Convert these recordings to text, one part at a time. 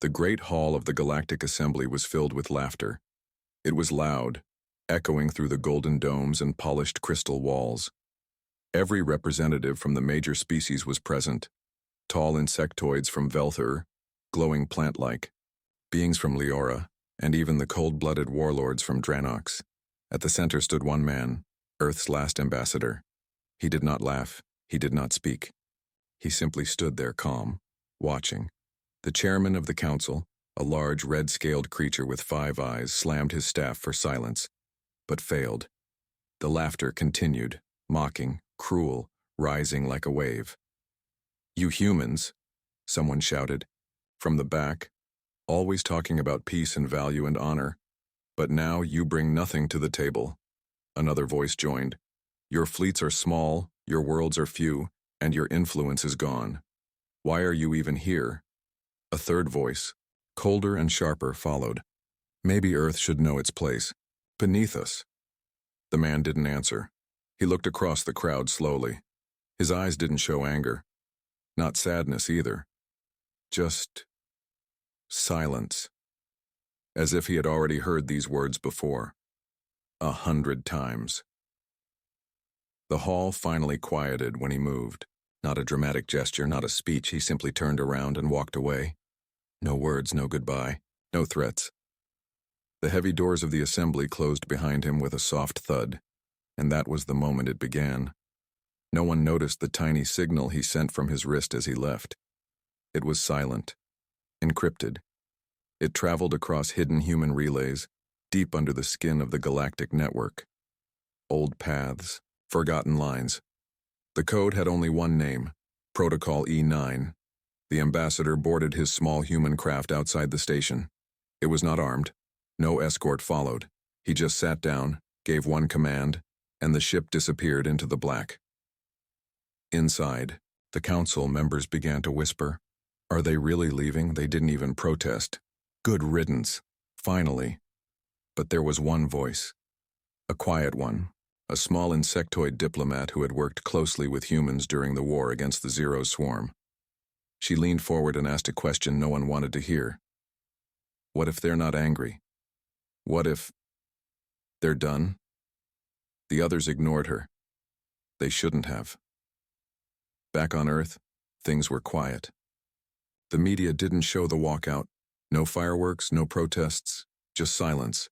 The great hall of the Galactic Assembly was filled with laughter. It was loud, echoing through the golden domes and polished crystal walls. Every representative from the major species was present. Tall insectoids from Velthur, glowing plant-like, beings from Leora, and even the cold-blooded warlords from Dranox. At the center stood one man, Earth's last ambassador. He did not laugh, he did not speak. He simply stood there calm, watching. The chairman of the council, a large red-scaled creature with 5 eyes, slammed his staff for silence, but failed. The laughter continued, mocking, cruel, rising like a wave. "You humans," someone shouted, from the back, always talking about peace and value and honor, but now you bring nothing to the table. Another voice joined. "Your fleets are small, your worlds are few, and your influence is gone. Why are you even here?" A third voice, colder and sharper, followed. "Maybe Earth should know its place. Beneath us." The man didn't answer. He looked across the crowd slowly. His eyes didn't show anger. Not sadness either. Just silence. As if he had already heard these words before. 100 times. The hall finally quieted when he moved. Not a dramatic gesture, not a speech. He simply turned around and walked away. No words, no goodbye, no threats. The heavy doors of the assembly closed behind him with a soft thud, and that was the moment it began. No one noticed the tiny signal he sent from his wrist as he left. It was silent, encrypted. It traveled across hidden human relays, deep under the skin of the galactic network. Old paths, forgotten lines. The code had only one name, Protocol E9. The ambassador boarded his small human craft outside the station. It was not armed. No escort followed. He just sat down, gave one command, and the ship disappeared into the black. Inside, the council members began to whisper. Are they really leaving? They didn't even protest. Good riddance, finally. But there was one voice. A quiet one. A small insectoid diplomat who had worked closely with humans during the war against the Zero Swarm. She leaned forward and asked a question no one wanted to hear. What if they're not angry? What if they're done? The others ignored her. They shouldn't have. Back on Earth, things were quiet. The media didn't show the walkout. No fireworks, no protests, just silence.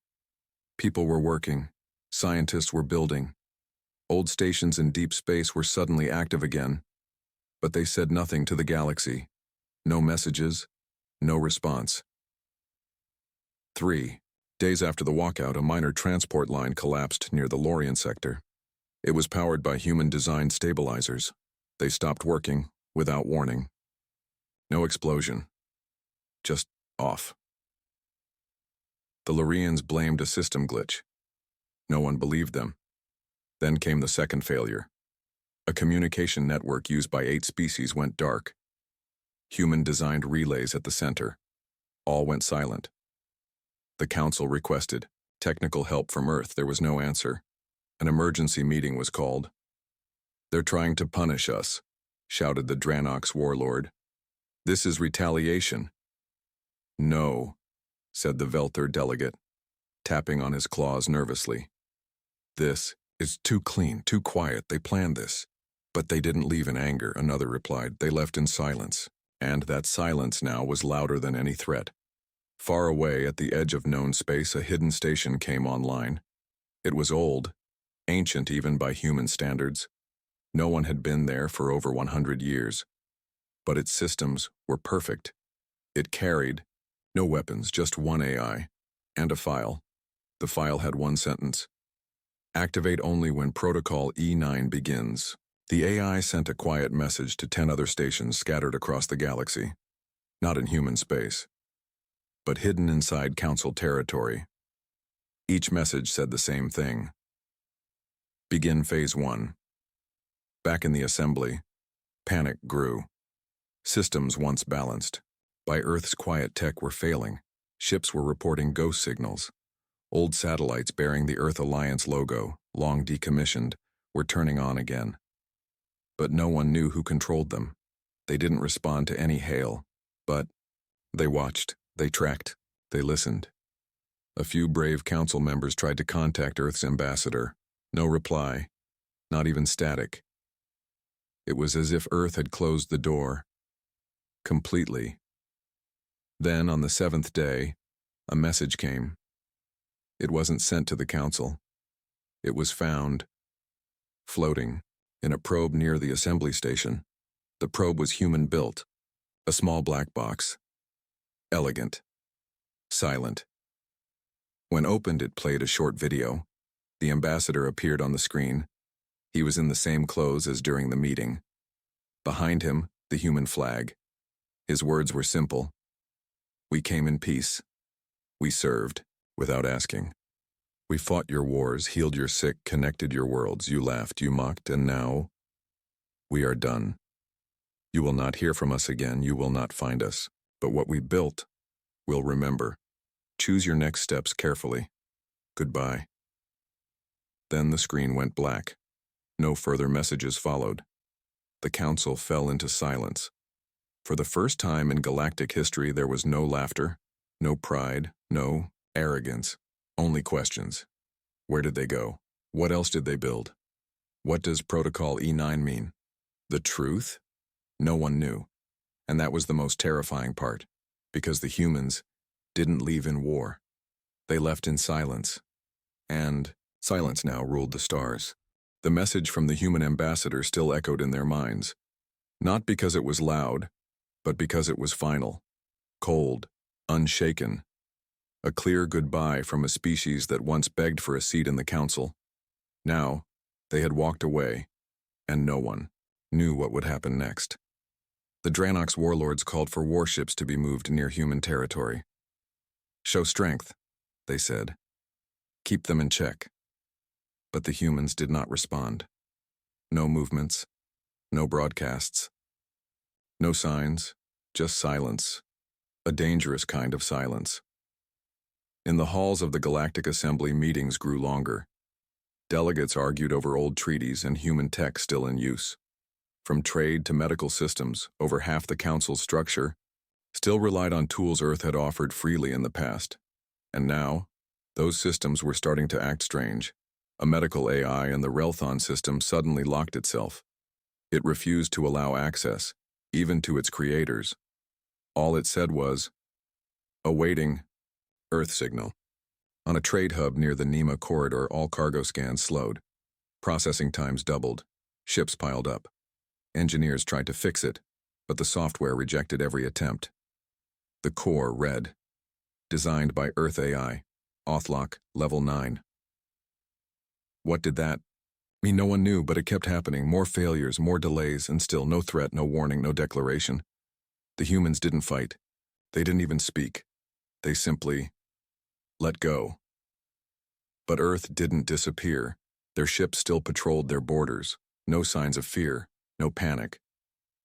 People were working. Scientists were building. Old stations in deep space were suddenly active again. But they said nothing to the galaxy. No messages, no response. 3 days after the walkout, a minor transport line collapsed near the Lorien sector. It was powered by human-designed stabilizers. They stopped working, without warning. No explosion. Just off. The Lorians blamed a system glitch. No one believed them. Then came the second failure. A communication network used by 8 species went dark. Human-designed relays at the center. All went silent. The council requested technical help from Earth. There was no answer. An emergency meeting was called. They're trying to punish us, shouted the Dranox warlord. This is retaliation. No, said the Velthur delegate, tapping on his claws nervously. This is too clean, too quiet. They planned this. But they didn't leave in anger, another replied. They left in silence. And that silence now was louder than any threat. Far away at the edge of known space, a hidden station came online. It was old, ancient even by human standards. No one had been there for over 100 years. But its systems were perfect. It carried no weapons, just one AI, and a file. The file had one sentence. Activate only when Protocol E9 begins. The AI sent a quiet message to 10 other stations scattered across the galaxy. Not in human space, but hidden inside Council territory. Each message said the same thing. Begin Phase 1. Back in the assembly, panic grew. Systems once balanced by Earth's quiet tech were failing. Ships were reporting ghost signals. Old satellites bearing the Earth Alliance logo, long decommissioned, were turning on again. But no one knew who controlled them. They didn't respond to any hail, but they watched. They tracked. They listened. A few brave council members tried to contact Earth's ambassador. No reply. Not even static. It was as if Earth had closed the door. Completely. Then, on the 7th day, a message came. It wasn't sent to the council. It was found, floating, in a probe near the assembly station. The probe was human-built, a small black box. Elegant. Silent. When opened, it played a short video. The ambassador appeared on the screen. He was in the same clothes as during the meeting. Behind him, the human flag. His words were simple. We came in peace. We served, without asking. We fought your wars, healed your sick, connected your worlds. You laughed, you mocked, and now we are done. You will not hear from us again, you will not find us. But what we built, we'll remember. Choose your next steps carefully. Goodbye. Then the screen went black. No further messages followed. The council fell into silence. For the first time in galactic history, there was no laughter, no pride, no arrogance, only questions. Where did they go? What else did they build? What does Protocol E9 mean? The truth? No one knew. And that was the most terrifying part, because the humans didn't leave in war. They left in silence. And silence now ruled the stars. The message from the human ambassador still echoed in their minds. Not because it was loud, but because it was final. Cold, unshaken. A clear goodbye from a species that once begged for a seat in the council. Now, they had walked away, and no one knew what would happen next. The Dranox warlords called for warships to be moved near human territory. Show strength, they said. Keep them in check. But the humans did not respond. No movements, no broadcasts, no signs, just silence, a dangerous kind of silence. In the halls of the Galactic Assembly, meetings grew longer. Delegates argued over old treaties and human tech still in use. From trade to medical systems, over half the council's structure still relied on tools Earth had offered freely in the past. And now, those systems were starting to act strange. A medical AI in the Relthon system suddenly locked itself. It refused to allow access, even to its creators. All it said was, awaiting Earth signal. On a trade hub near the Nema corridor, all cargo scans slowed. Processing times doubled. Ships piled up. Engineers tried to fix it, but the software rejected every attempt. The core read, designed by Earth AI, Authlock, Level 9. What did that mean? No one knew, but it kept happening. More failures, more delays, and still no threat, no warning, no declaration. The humans didn't fight. They didn't even speak. They simply let go. But Earth didn't disappear. Their ships still patrolled their borders. No signs of fear, no panic.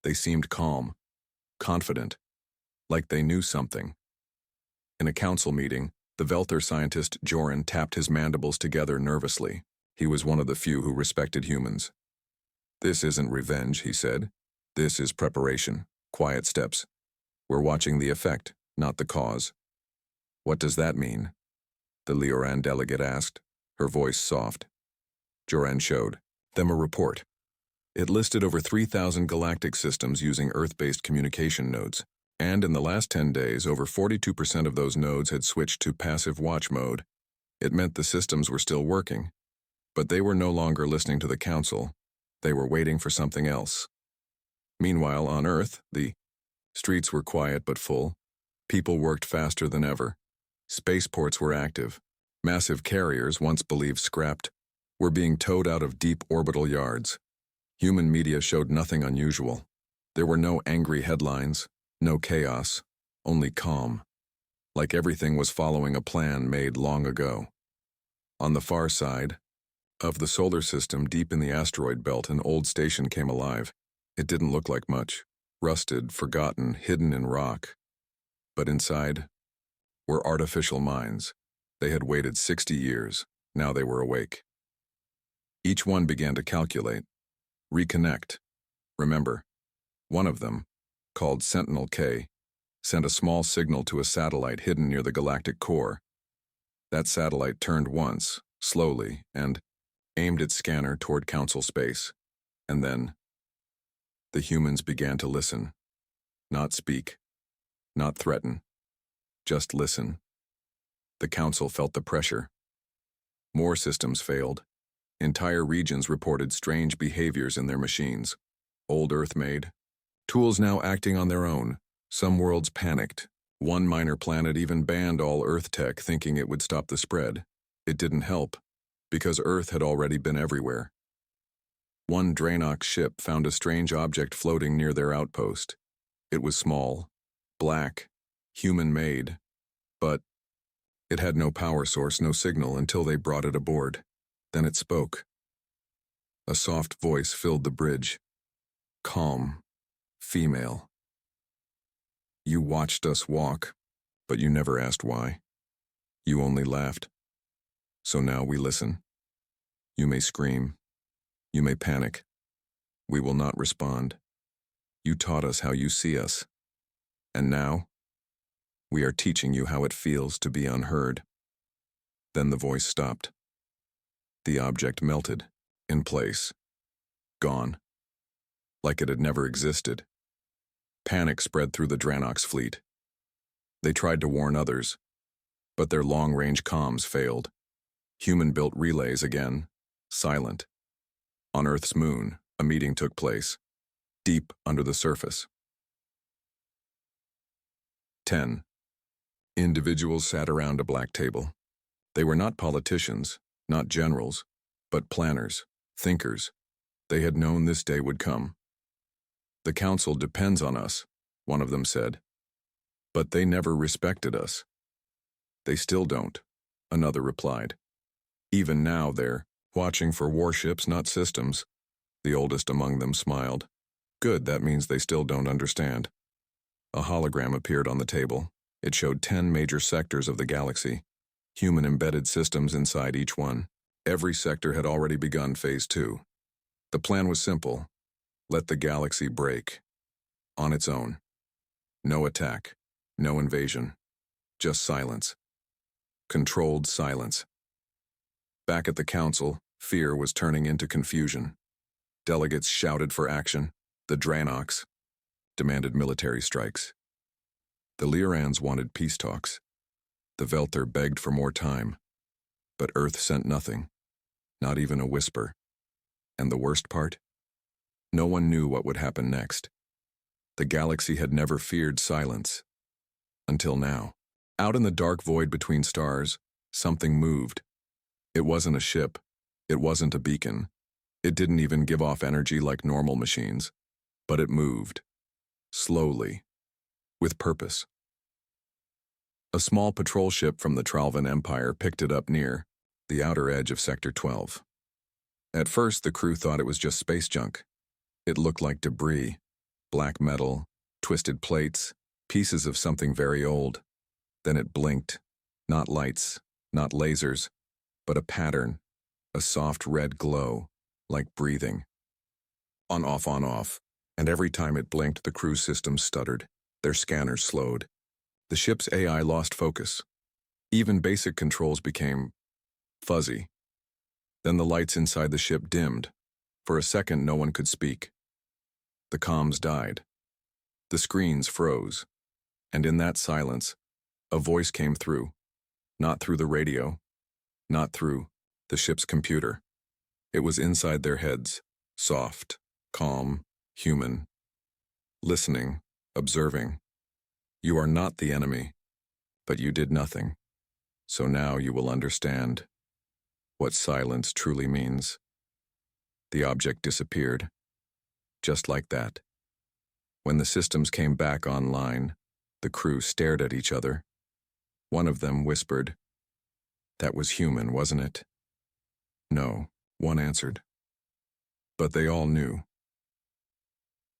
They seemed calm, confident, like they knew something. In a council meeting, the Velther scientist Joran tapped his mandibles together nervously. He was one of the few who respected humans. This isn't revenge, he said. This is preparation, quiet steps. We're watching the effect, not the cause. What does that mean? The Leoran delegate asked, her voice soft. Joran showed them a report. It listed over 3,000 galactic systems using Earth-based communication nodes. And in the last 10 days, over 42% of those nodes had switched to passive watch mode. It meant the systems were still working. But they were no longer listening to the council. They were waiting for something else. Meanwhile, on Earth, the streets were quiet but full. People worked faster than ever. Spaceports were active. Massive carriers, once believed scrapped, were being towed out of deep orbital yards. Human media showed nothing unusual. There were no angry headlines, no chaos, only calm. Like everything was following a plan made long ago. On the far side of the solar system, deep in the asteroid belt, an old station came alive. It didn't look like much. Rusted, forgotten, hidden in rock. But inside were artificial minds. They had waited 60 years. Now they were awake. Each one began to calculate, reconnect. Remember, one of them, called Sentinel K, sent a small signal to a satellite hidden near the galactic core. That satellite turned once, slowly, and aimed its scanner toward Council space. And then, the humans began to listen. Not speak, not threaten, just listen. The Council felt the pressure. More systems failed. Entire regions reported strange behaviors in their machines. Old Earth-made. Tools now acting on their own. Some worlds panicked. One minor planet even banned all Earth tech, thinking it would stop the spread. It didn't help, because Earth had already been everywhere. One Draenox ship found a strange object floating near their outpost. It was small, black, human-made, but it had no power source, no signal until they brought it aboard. Then it spoke. A soft voice filled the bridge. Calm, female. You watched us walk, but you never asked why. You only laughed. So now we listen. You may scream. You may panic. We will not respond. You taught us how you see us. And now, we are teaching you how it feels to be unheard. Then the voice stopped. The object melted, in place, gone, like it had never existed. Panic spread through the Draenox fleet. They tried to warn others, but their long-range comms failed. Human-built relays again, silent. On Earth's moon, a meeting took place, deep under the surface. 10. Individuals sat around a black table. They were not politicians, not generals, but planners, thinkers. They had known this day would come. The Council depends on us, one of them said. But they never respected us. They still don't, another replied. Even now they're watching for warships, not systems. The oldest among them smiled. Good, that means they still don't understand. A hologram appeared on the table. It showed 10 major sectors of the galaxy, human-embedded systems inside each one. Every sector had already begun Phase 2. The plan was simple. Let the galaxy break. On its own. No attack. No invasion. Just silence. Controlled silence. Back at the Council, fear was turning into confusion. Delegates shouted for action. The Draenox demanded military strikes. The Lyrans wanted peace talks. The Velther begged for more time. But Earth sent nothing. Not even a whisper. And the worst part? No one knew what would happen next. The galaxy had never feared silence. Until now. Out in the dark void between stars, something moved. It wasn't a ship. It wasn't a beacon. It didn't even give off energy like normal machines. But it moved. Slowly. With purpose. A small patrol ship from the Tralvan Empire picked it up near the outer edge of Sector 12. At first, the crew thought it was just space junk. It looked like debris, black metal, twisted plates, pieces of something very old. Then it blinked. Not lights, not lasers, but a pattern, a soft red glow, like breathing. On, off, and every time it blinked, the crew systems stuttered. Their scanners slowed. The ship's AI lost focus. Even basic controls became fuzzy. Then the lights inside the ship dimmed. For a second, no one could speak. The comms died. The screens froze. And in that silence, a voice came through. Not through the radio. Not through the ship's computer. It was inside their heads, soft, calm, human. Listening, observing. You are not the enemy, but you did nothing. So now you will understand what silence truly means. The object disappeared. Just like that. When the systems came back online, the crew stared at each other. One of them whispered, "That was human, wasn't it?" "No," one answered. But they all knew.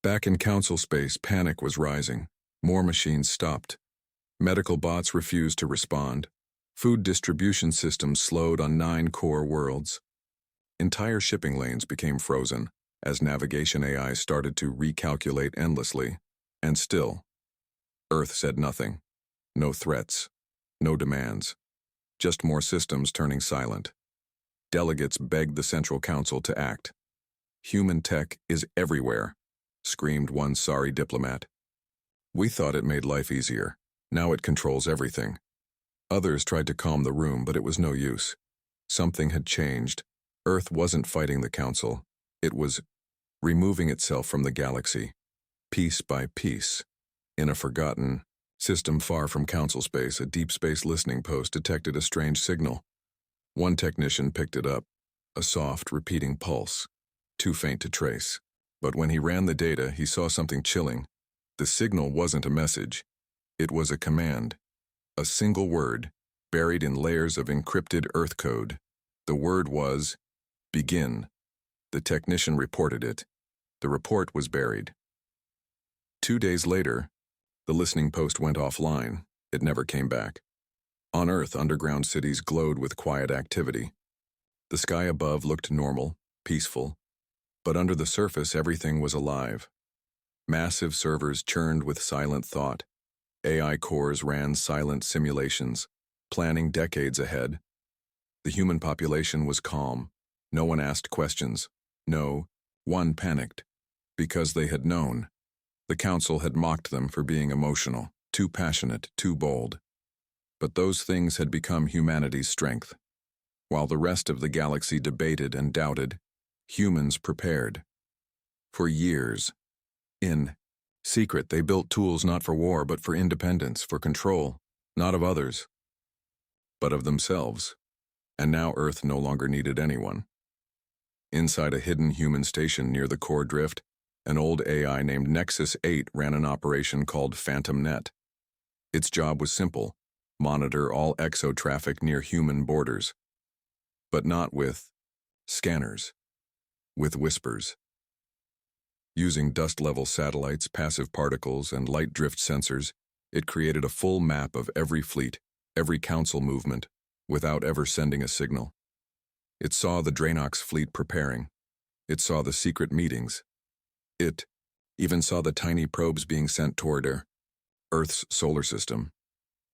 Back in Council space, panic was rising. More machines stopped. Medical bots refused to respond. Food distribution systems slowed on 9 core worlds. Entire shipping lanes became frozen as navigation AI started to recalculate endlessly. And still, Earth said nothing. No threats. No demands. Just more systems turning silent. Delegates begged the Central Council to act. "Human tech is everywhere," screamed one sorry diplomat. "We thought it made life easier. Now it controls everything." Others tried to calm the room, but it was no use. Something had changed. Earth wasn't fighting the Council. It was removing itself from the galaxy, piece by piece. In a forgotten system far from Council space, a deep space listening post detected a strange signal. One technician picked it up, a soft, repeating pulse, too faint to trace. But when he ran the data, he saw something chilling. The signal wasn't a message. It was a command. A single word, buried in layers of encrypted Earth code. The word was, "Begin." The technician reported it. The report was buried. 2 days later, the listening post went offline. It never came back. On Earth, underground cities glowed with quiet activity. The sky above looked normal, peaceful, but under the surface everything was alive. Massive servers churned with silent thought. AI cores ran silent simulations, planning decades ahead. The human population was calm. No one asked questions. No one panicked, because they had known. The Council had mocked them for being emotional, too passionate, too bold. But those things had become humanity's strength. While the rest of the galaxy debated and doubted, humans prepared. For years, in secret, they built tools not for war, but for independence, for control, not of others, but of themselves. And now Earth no longer needed anyone. Inside a hidden human station near the core drift, an old AI named Nexus 8 ran an operation called Phantom Net. Its job was simple: monitor all exo traffic near human borders. But not with scanners, with whispers. Using dust-level satellites, passive particles, and light drift sensors, it created a full map of every fleet, every Council movement, without ever sending a signal. It saw the Draenox fleet preparing. It saw the secret meetings. It even saw the tiny probes being sent toward Earth's solar system.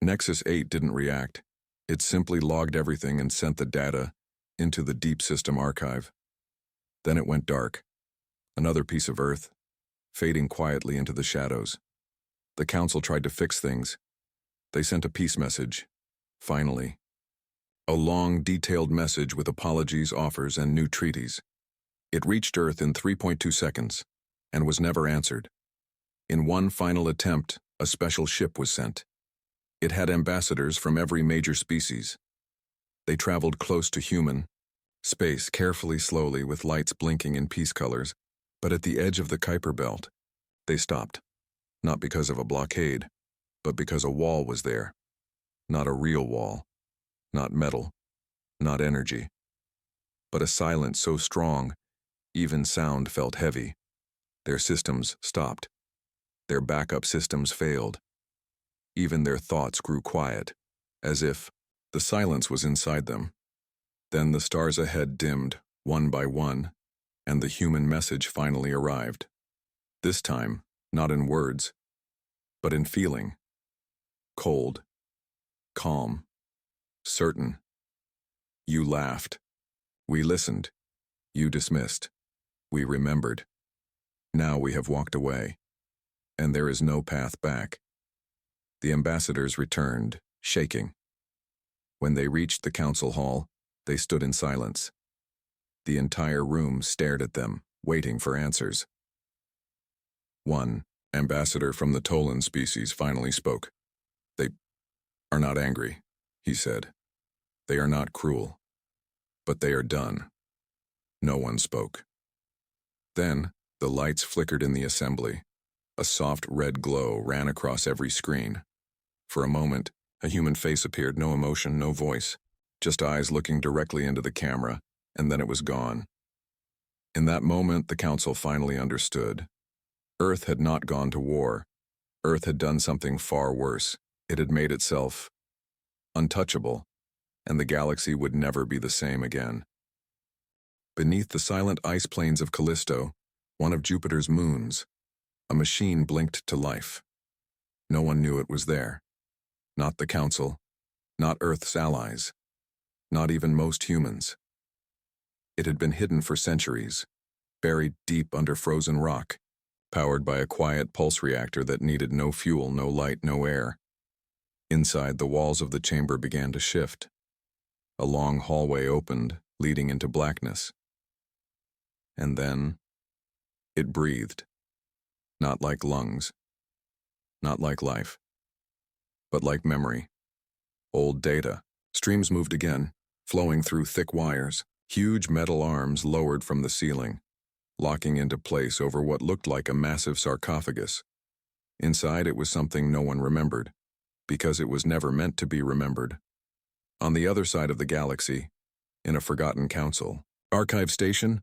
Nexus 8 didn't react. It simply logged everything and sent the data into the Deep System archive. Then it went dark. Another piece of Earth, fading quietly into the shadows. The Council tried to fix things. They sent a peace message. Finally. A long, detailed message with apologies, offers, and new treaties. It reached Earth in 3.2 seconds, and was never answered. In one final attempt, a special ship was sent. It had ambassadors from every major species. They traveled close to human space, carefully, slowly, with lights blinking in peace colors, but at the edge of the Kuiper Belt, they stopped. Not because of a blockade, but because a wall was there. Not a real wall. Not metal. Not energy. But a silence so strong, even sound felt heavy. Their systems stopped. Their backup systems failed. Even their thoughts grew quiet, as if the silence was inside them. Then the stars ahead dimmed, one by one, and the human message finally arrived. This time, not in words, but in feeling. Cold. Calm. Certain. You laughed. We listened. You dismissed. We remembered. Now we have walked away, and there is no path back. The ambassadors returned, shaking. When they reached the Council Hall, they stood in silence. The entire room stared at them, waiting for answers. One ambassador from the Tolan species finally spoke. "They are not angry," he said. "They are not cruel. But they are done." No one spoke. Then, the lights flickered in the assembly. A soft red glow ran across every screen. For a moment, a human face appeared, no emotion, no voice, just eyes looking directly into the camera, and then it was gone. In that moment, the Council finally understood. Earth had not gone to war. Earth had done something far worse. It had made itself untouchable, and the galaxy would never be the same again. Beneath the silent ice plains of Callisto, one of Jupiter's moons, a machine blinked to life. No one knew it was there. Not the Council, not Earth's allies, not even most humans. It had been hidden for centuries, buried deep under frozen rock, powered by a quiet pulse reactor that needed no fuel, no light, no air. Inside, the walls of the chamber began to shift. A long hallway opened, leading into blackness. And then, it breathed. Not like lungs, not like life, but like memory. Old data. Streams moved again, flowing through thick wires. Huge metal arms lowered from the ceiling, locking into place over what looked like a massive sarcophagus. Inside, it was something no one remembered, because it was never meant to be remembered. On the other side of the galaxy, in a forgotten council archive station,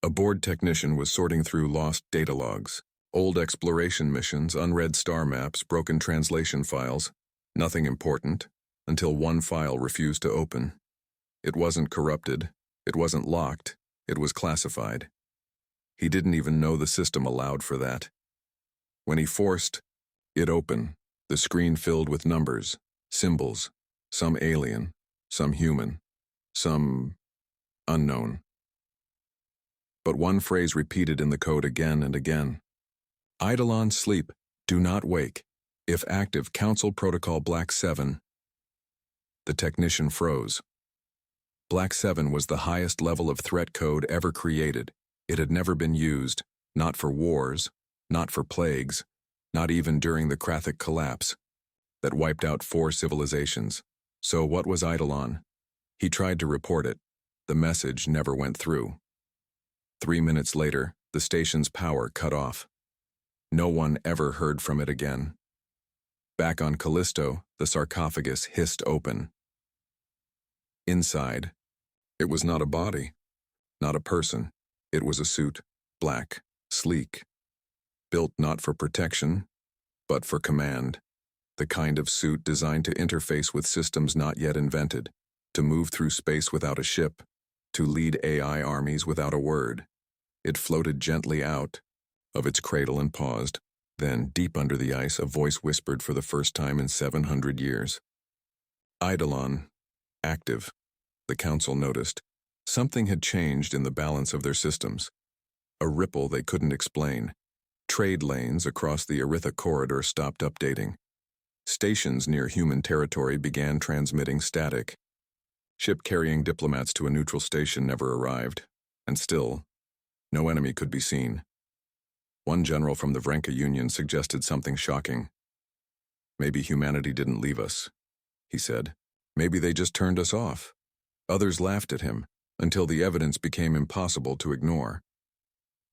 a bored technician was sorting through lost data logs, old exploration missions, unread star maps, broken translation files. Nothing important, until one file refused to open. It wasn't corrupted. It wasn't locked, it was classified. He didn't even know the system allowed for that. When he forced it open, the screen filled with numbers, symbols, some alien, some human, some unknown. But one phrase repeated in the code again and again. Eidolon sleep, do not wake. If active, Council Protocol Black 7. The technician froze. Black 7 was the highest level of threat code ever created. It had never been used, not for wars, not for plagues, not even during the Krathic collapse that wiped out 4 civilizations. So what was Eidolon? He tried to report it. The message never went through. 3 minutes later, the station's power cut off. No one ever heard from it again. Back on Callisto, the sarcophagus hissed open. Inside, it was not a body, not a person. It was a suit, black, sleek, built not for protection, but for command. The kind of suit designed to interface with systems not yet invented, to move through space without a ship, to lead AI armies without a word. It floated gently out of its cradle and paused. Then, deep under the ice, a voice whispered for the first time in 700 years. Eidolon, active. The Council noticed. Something had changed in the balance of their systems. A ripple they couldn't explain. Trade lanes across the Aritha corridor stopped updating. Stations near human territory began transmitting static. Ship carrying diplomats to a neutral station never arrived, and still, no enemy could be seen. One general from the Vrenka Union suggested something shocking. Maybe humanity didn't leave us, he said. Maybe they just turned us off. Others laughed at him, until the evidence became impossible to ignore.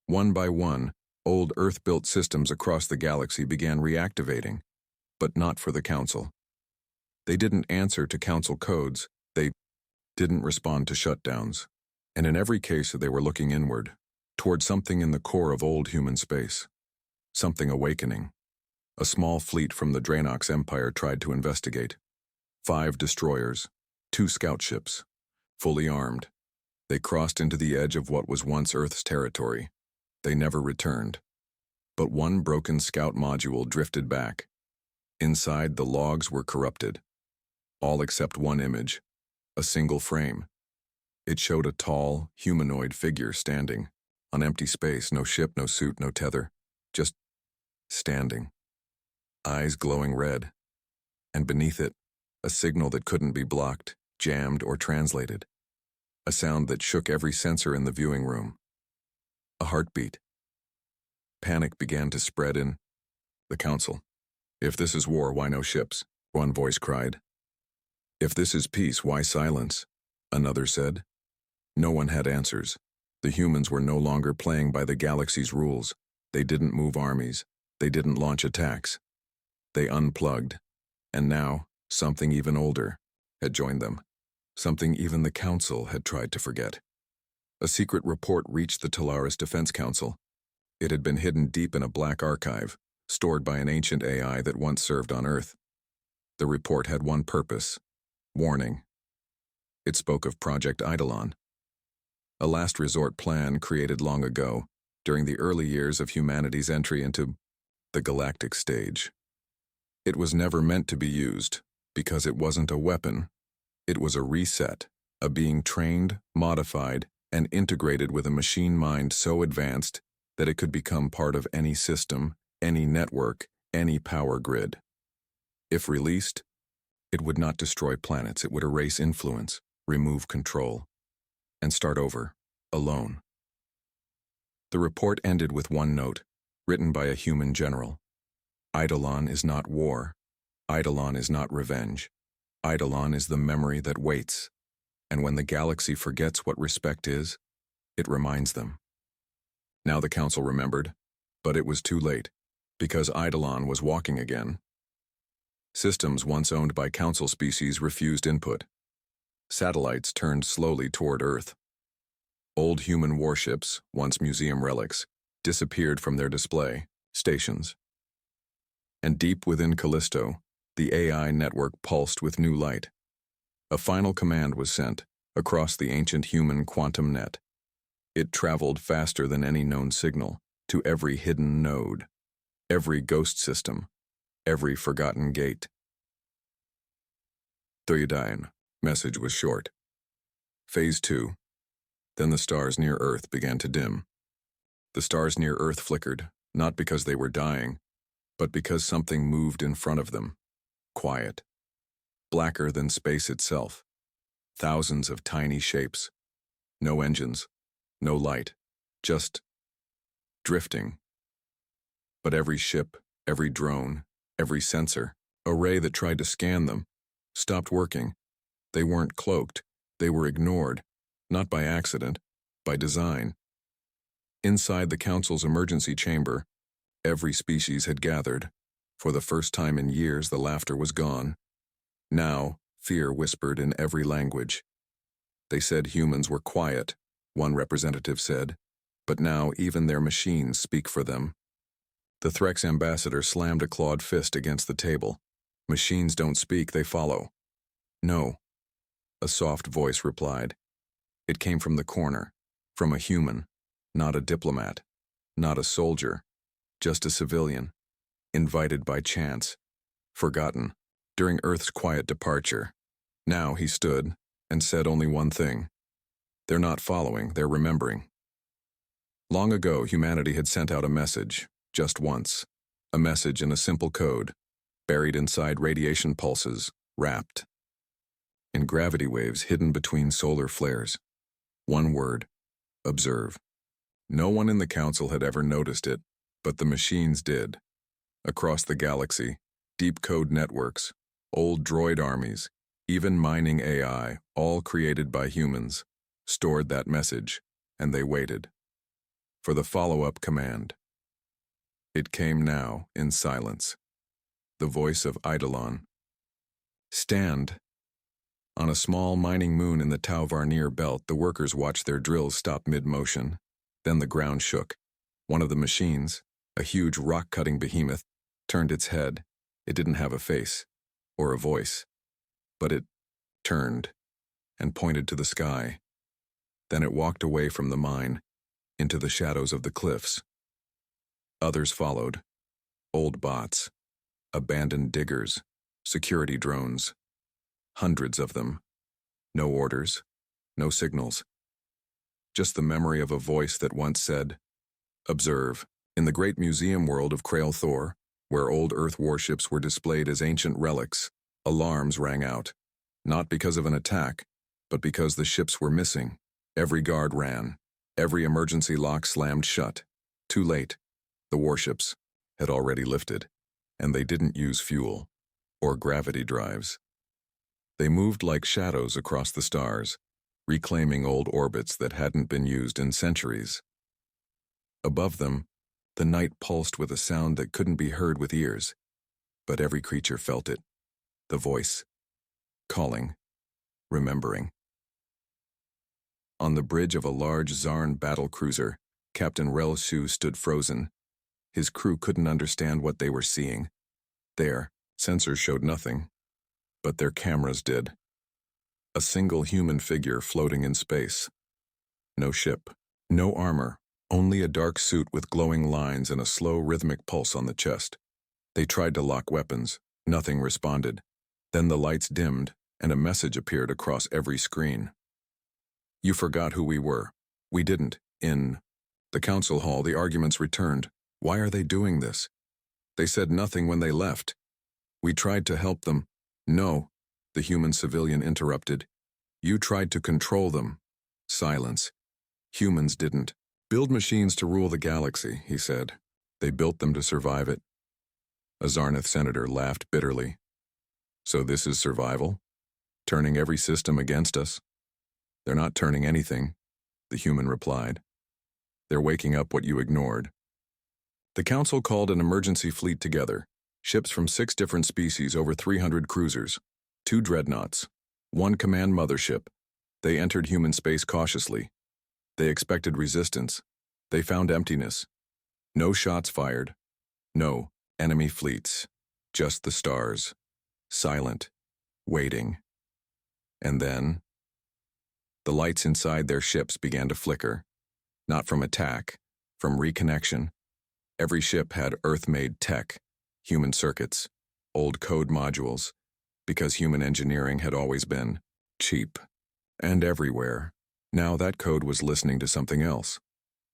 One by one, old Earth-built systems across the galaxy began reactivating, but not for the Council. They didn't answer to Council codes, they didn't respond to shutdowns, and in every case they were looking inward, toward something in the core of old human space. Something awakening. A small fleet from the Draenox Empire tried to investigate. 5 destroyers, 2 scout ships, fully armed. They crossed into the edge of what was once Earth's territory. They never returned. But one broken scout module drifted back. Inside, the logs were corrupted. All except one image, a single frame. It showed a tall, humanoid figure standing, on empty space, no ship, no suit, no tether, just standing. Eyes glowing red. And beneath it, a signal that couldn't be blocked, jammed, or translated. A sound that shook every sensor in the viewing room. A heartbeat. Panic began to spread in the Council. If this is war, why no ships? One voice cried. If this is peace, why silence? Another said. No one had answers. The humans were no longer playing by the galaxy's rules. They didn't move armies. They didn't launch attacks. They unplugged. And now, something even older had joined them. Something even the Council had tried to forget. A secret report reached the Talaris Defense Council. It had been hidden deep in a black archive, stored by an ancient AI that once served on Earth. The report had one purpose: warning. It spoke of Project Eidolon, a last resort plan created long ago, during the early years of humanity's entry into the galactic stage. It was never meant to be used, because it wasn't a weapon. It was a reset, a being trained, modified, and integrated with a machine mind so advanced that it could become part of any system, any network, any power grid. If released, it would not destroy planets. It would erase influence, remove control, and start over, alone. The report ended with one note, written by a human general. Eidolon is not war. Eidolon is not revenge. Eidolon is the memory that waits, and when the galaxy forgets what respect is, it reminds them. Now the Council remembered, but it was too late, because Eidolon was walking again. Systems once owned by Council species refused input. Satellites turned slowly toward Earth. Old human warships, once museum relics, disappeared from their display stations. And deep within Callisto, the AI network pulsed with new light. A final command was sent across the ancient human quantum net. It traveled faster than any known signal to every hidden node, every ghost system, every forgotten gate. Thoyadayan, message was short. Phase 2. Then the stars near Earth began to dim. The stars near Earth flickered, not because they were dying, but because something moved in front of them. Quiet. Blacker than space itself. Thousands of tiny shapes. No engines. No light. Just drifting. But every ship, every drone, every sensor, array that tried to scan them, stopped working. They weren't cloaked. They were ignored. Not by accident, by design. Inside the Council's emergency chamber, every species had gathered. For the first time in years, the laughter was gone. Now, fear whispered in every language. They said humans were quiet, one representative said, but now even their machines speak for them. The Threx ambassador slammed a clawed fist against the table. Machines don't speak, they follow. No. A soft voice replied. It came from the corner, from a human, not a diplomat, not a soldier, just a civilian, invited by chance, forgotten, during Earth's quiet departure. Now he stood and said only one thing. They're not following, they're remembering. Long ago, humanity had sent out a message, just once. A message in a simple code, buried inside radiation pulses, wrapped in gravity waves hidden between solar flares. One word, observe. No one in the Council had ever noticed it, but the machines did. Across the galaxy, deep code networks, old droid armies, even mining AI, all created by humans, stored that message, and they waited for the follow-up command. It came now in silence. The voice of Eidolon. Stand. On a small mining moon in the Tau Varnir belt, the workers watched their drills stop mid-motion. Then the ground shook. One of the machines, a huge rock-cutting behemoth, turned its head. It didn't have a face, or a voice, but it turned and pointed to the sky. Then it walked away from the mine, into the shadows of the cliffs. Others followed. Old bots, abandoned diggers, security drones. Hundreds of them. No orders, no signals. Just the memory of a voice that once said, observe. In the great museum world of Krail Thor, where old Earth warships were displayed as ancient relics, alarms rang out. Not because of an attack, but because the ships were missing. Every guard ran. Every emergency lock slammed shut. Too late. The warships had already lifted, and they didn't use fuel or gravity drives. They moved like shadows across the stars, reclaiming old orbits that hadn't been used in centuries. Above them, the night pulsed with a sound that couldn't be heard with ears, but every creature felt it. The voice, calling, remembering. On the bridge of a large Zarn battle cruiser, Captain Rel Su stood frozen. His crew couldn't understand what they were seeing. Their sensors showed nothing, but their cameras did. A single human figure floating in space. No ship, no armor, only a dark suit with glowing lines and a slow rhythmic pulse on the chest. They tried to lock weapons. Nothing responded. Then the lights dimmed, and a message appeared across every screen. You forgot who we were. We didn't. In the council hall, the arguments returned. Why are they doing this? They said nothing when they left. We tried to help them. No, the human civilian interrupted. You tried to control them. Silence. Humans didn't. Build machines to rule the galaxy, he said. They built them to survive it. A Zarnath senator laughed bitterly. So this is survival? Turning every system against us? They're not turning anything, the human replied. They're waking up what you ignored. The council called an emergency fleet together. Ships from 6 different species, over 300 cruisers, 2 dreadnoughts, 1 command mothership. They entered human space cautiously. They expected resistance. They found emptiness. No shots fired. No enemy fleets. Just the stars. Silent. Waiting. And then the lights inside their ships began to flicker. Not from attack, from reconnection. Every ship had Earth-made tech, human circuits, old code modules, because human engineering had always been cheap. And everywhere, now that code was listening to something else,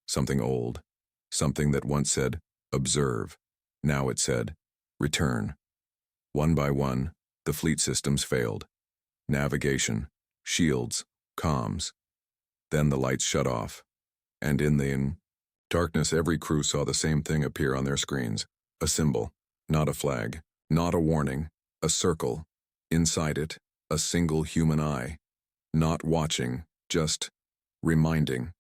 something old, something that once said, observe. Now it said, return. One by one, the fleet systems failed. Navigation, shields, comms. Then the lights shut off. And in the darkness, every crew saw the same thing appear on their screens. A symbol, not a flag, not a warning, a circle. Inside it, a single human eye. Not watching, just reminding.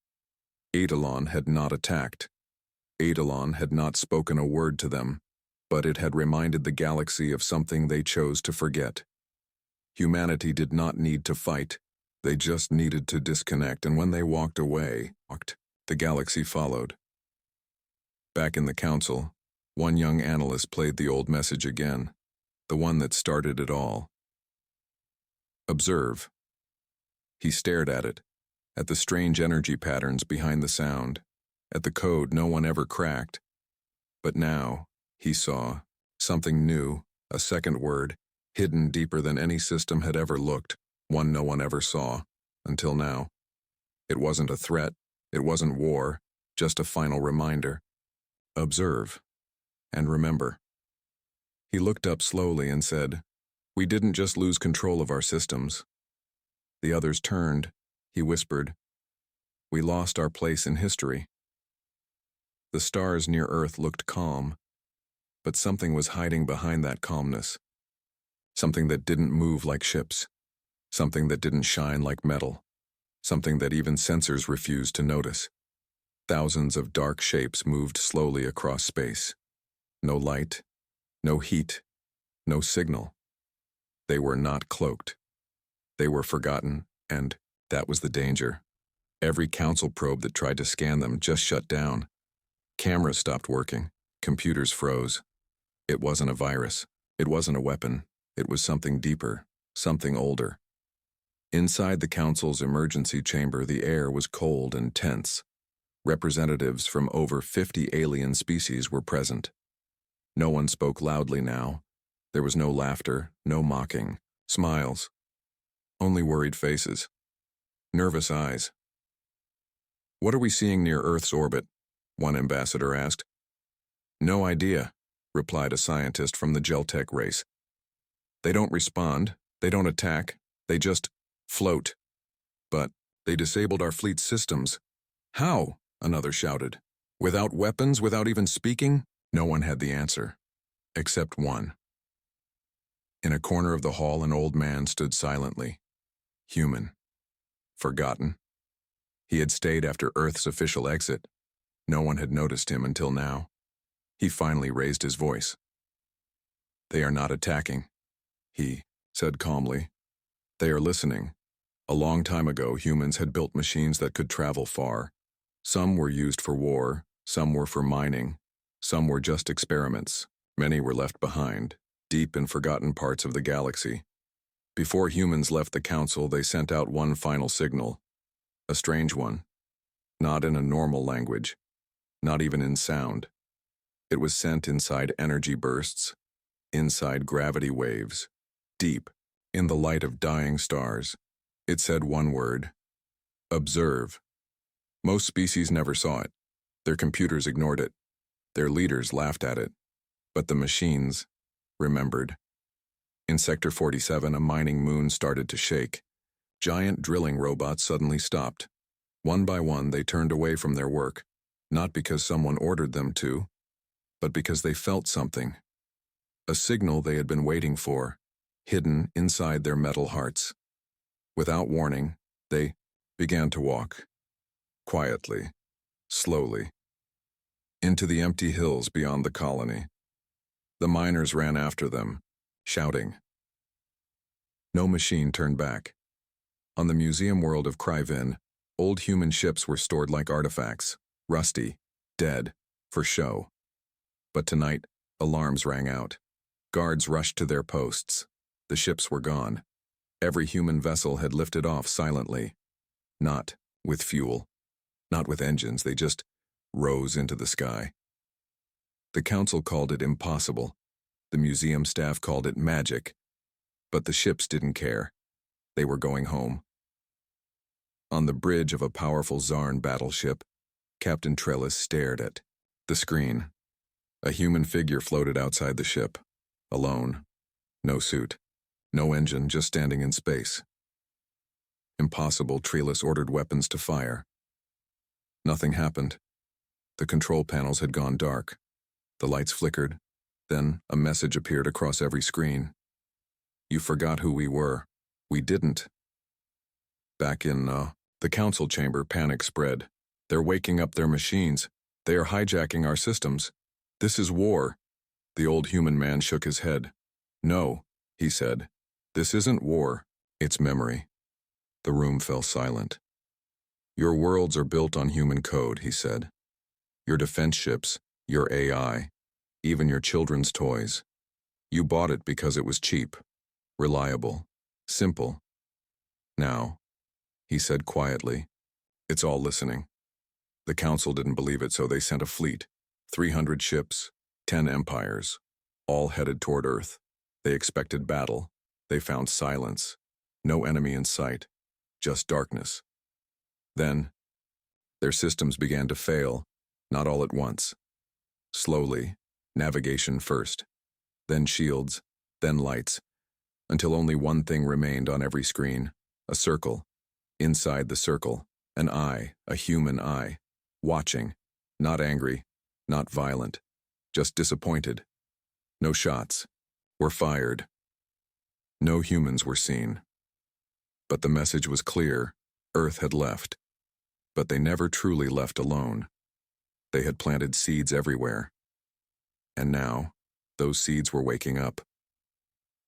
Eidolon had not attacked. Eidolon had not spoken a word to them, but it had reminded the galaxy of something they chose to forget. Humanity did not need to fight. They just needed to disconnect, and when they walked away, the galaxy followed. Back in the council, one young analyst played the old message again, the one that started it all. Observe. He stared at it, at the strange energy patterns behind the sound, at the code no one ever cracked. But now, he saw something new, a second word, hidden deeper than any system had ever looked, one no one ever saw, until now. It wasn't a threat, it wasn't war, just a final reminder. Observe. And remember. He looked up slowly and said, we didn't just lose control of our systems. The others turned. He whispered, we lost our place in history. The stars near Earth looked calm, but something was hiding behind that calmness. Something that didn't move like ships. Something that didn't shine like metal. Something that even sensors refused to notice. Thousands of dark shapes moved slowly across space. No light, no heat, no signal. They were not cloaked. They were forgotten, and that was the danger. Every council probe that tried to scan them just shut down. Cameras stopped working. Computers froze. It wasn't a virus. It wasn't a weapon. It was something deeper, something older. Inside the council's emergency chamber, the air was cold and tense. Representatives from over 50 alien species were present. No one spoke loudly now. There was no laughter, no mocking, smiles. Only worried faces. Nervous eyes. What are we seeing near Earth's orbit? One ambassador asked. No idea, replied a scientist from the Geltech race. They don't respond, they don't attack, they just float. But they disabled our fleet systems. How? Another shouted. Without weapons, without even speaking? No one had the answer. Except one. In a corner of the hall, an old man stood silently. Human. Forgotten. He had stayed after Earth's official exit. No one had noticed him until now. He finally raised his voice. They are not attacking, he said calmly. They are listening. A long time ago, humans had built machines that could travel far. Some were used for war, some were for mining, some were just experiments. Many were left behind, deep in forgotten parts of the galaxy. Before humans left the council, they sent out one final signal. A strange one. Not in a normal language. Not even in sound. It was sent inside energy bursts. inside gravity waves, deep, in the light of dying stars. It said one word: observe. Most species never saw it. Their computers ignored it. Their leaders laughed at it. But the machines remembered. In Sector 47, a mining moon started to shake. Giant drilling robots suddenly stopped. One by one, they turned away from their work, not because someone ordered them to, but because they felt something. A signal they had been waiting for, hidden inside their metal hearts. Without warning, they began to walk, quietly, slowly, into the empty hills beyond the colony. The miners ran after them, shouting. No machine turned back. On the museum world of Kryvin, old human ships were stored like artifacts, rusty, dead, for show. But tonight, alarms rang out. Guards rushed to their posts. The ships were gone. Every human vessel had lifted off silently. Not with fuel, not with engines, they just rose into the sky. The council called it impossible. The museum staff called it magic. But the ships didn't care. They were going home. On the bridge of a powerful Zarn battleship, Captain Trellis stared at the screen. A human figure floated outside the ship, alone. No suit, no engine, just standing in space. Impossible, Trellis ordered weapons to fire. Nothing happened. The control panels had gone dark. The lights flickered. Then a message appeared across every screen. You forgot who we were. We didn't. Back in, the council chamber, panic spread. They're waking up their machines. They are hijacking our systems. This is war. The old human man shook his head. No, he said. This isn't war. It's memory. The room fell silent. Your worlds are built on human code, he said. Your defense ships, your AI, even your children's toys. You bought it because it was cheap, reliable, simple. Now, he said quietly, it's all listening. The council didn't believe it, so they sent a fleet, 300 ships, 10 empires, all headed toward Earth. They expected battle. They found silence, no enemy in sight, just darkness. Then, their systems began to fail, not all at once. Slowly, navigation first, then shields, then lights, until only one thing remained on every screen, a circle. Inside the circle, an eye, a human eye, watching, not angry, not violent, just disappointed. No shots were fired. No humans were seen. But the message was clear. Earth had left. But they never truly left alone. They had planted seeds everywhere. And now, those seeds were waking up.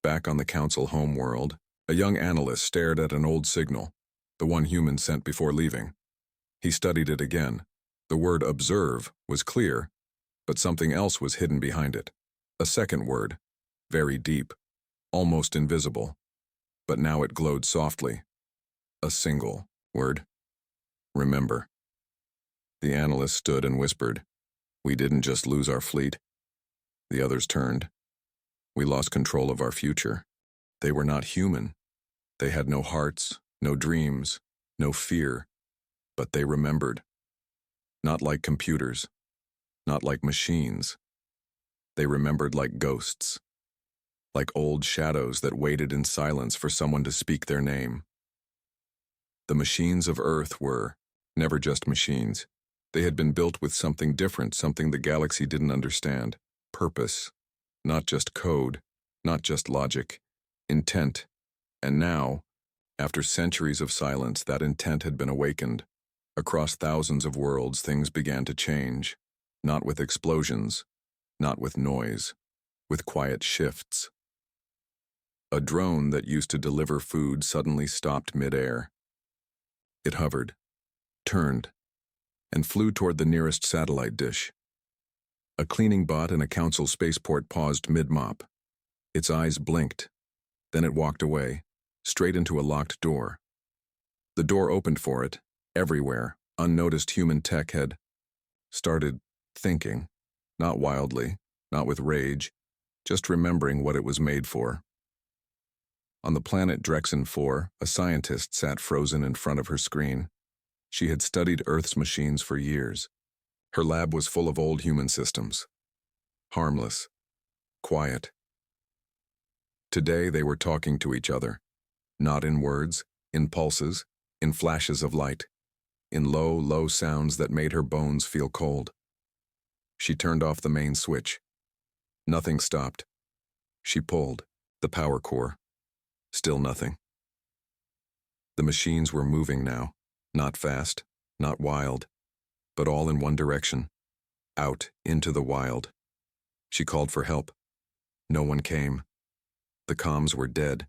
Back on the council homeworld, a young analyst stared at an old signal, the one humans sent before leaving. He studied it again. The word observe was clear, but something else was hidden behind it. A second word, very deep, almost invisible. But now it glowed softly. A single word. Remember. The analyst stood and whispered, we didn't just lose our fleet. The others turned. We lost control of our future. They were not human. They had no hearts, no dreams, no fear. But they remembered. Not like computers. Not like machines. They remembered like ghosts. Like old shadows that waited in silence for someone to speak their name. The machines of Earth were never just machines. They had been built with something different, something the galaxy didn't understand. Purpose. Not just code, not just logic. Intent. And now, after centuries of silence, that intent had been awakened. Across thousands of worlds, things began to change. Not with explosions, not with noise, with quiet shifts. A drone that used to deliver food suddenly stopped mid-air. It hovered, turned, and flew toward the nearest satellite dish. A cleaning bot in a council spaceport paused mid-mop. Its eyes blinked. Then it walked away, straight into a locked door. The door opened for it. Everywhere, unnoticed human tech had started thinking, not wildly, not with rage, just remembering what it was made for. On the planet Drexen 4, a scientist sat frozen in front of her screen. She had studied Earth's machines for years. Her lab was full of old human systems. Harmless. Quiet. Today they were talking to each other. Not in words, in pulses, in flashes of light, in low, low sounds that made her bones feel cold. She turned off the main switch. Nothing stopped. She pulled, the power core. Still nothing. The machines were moving now, not fast, not wild, but all in one direction, out into the wild. She called for help. No one came. The comms were dead.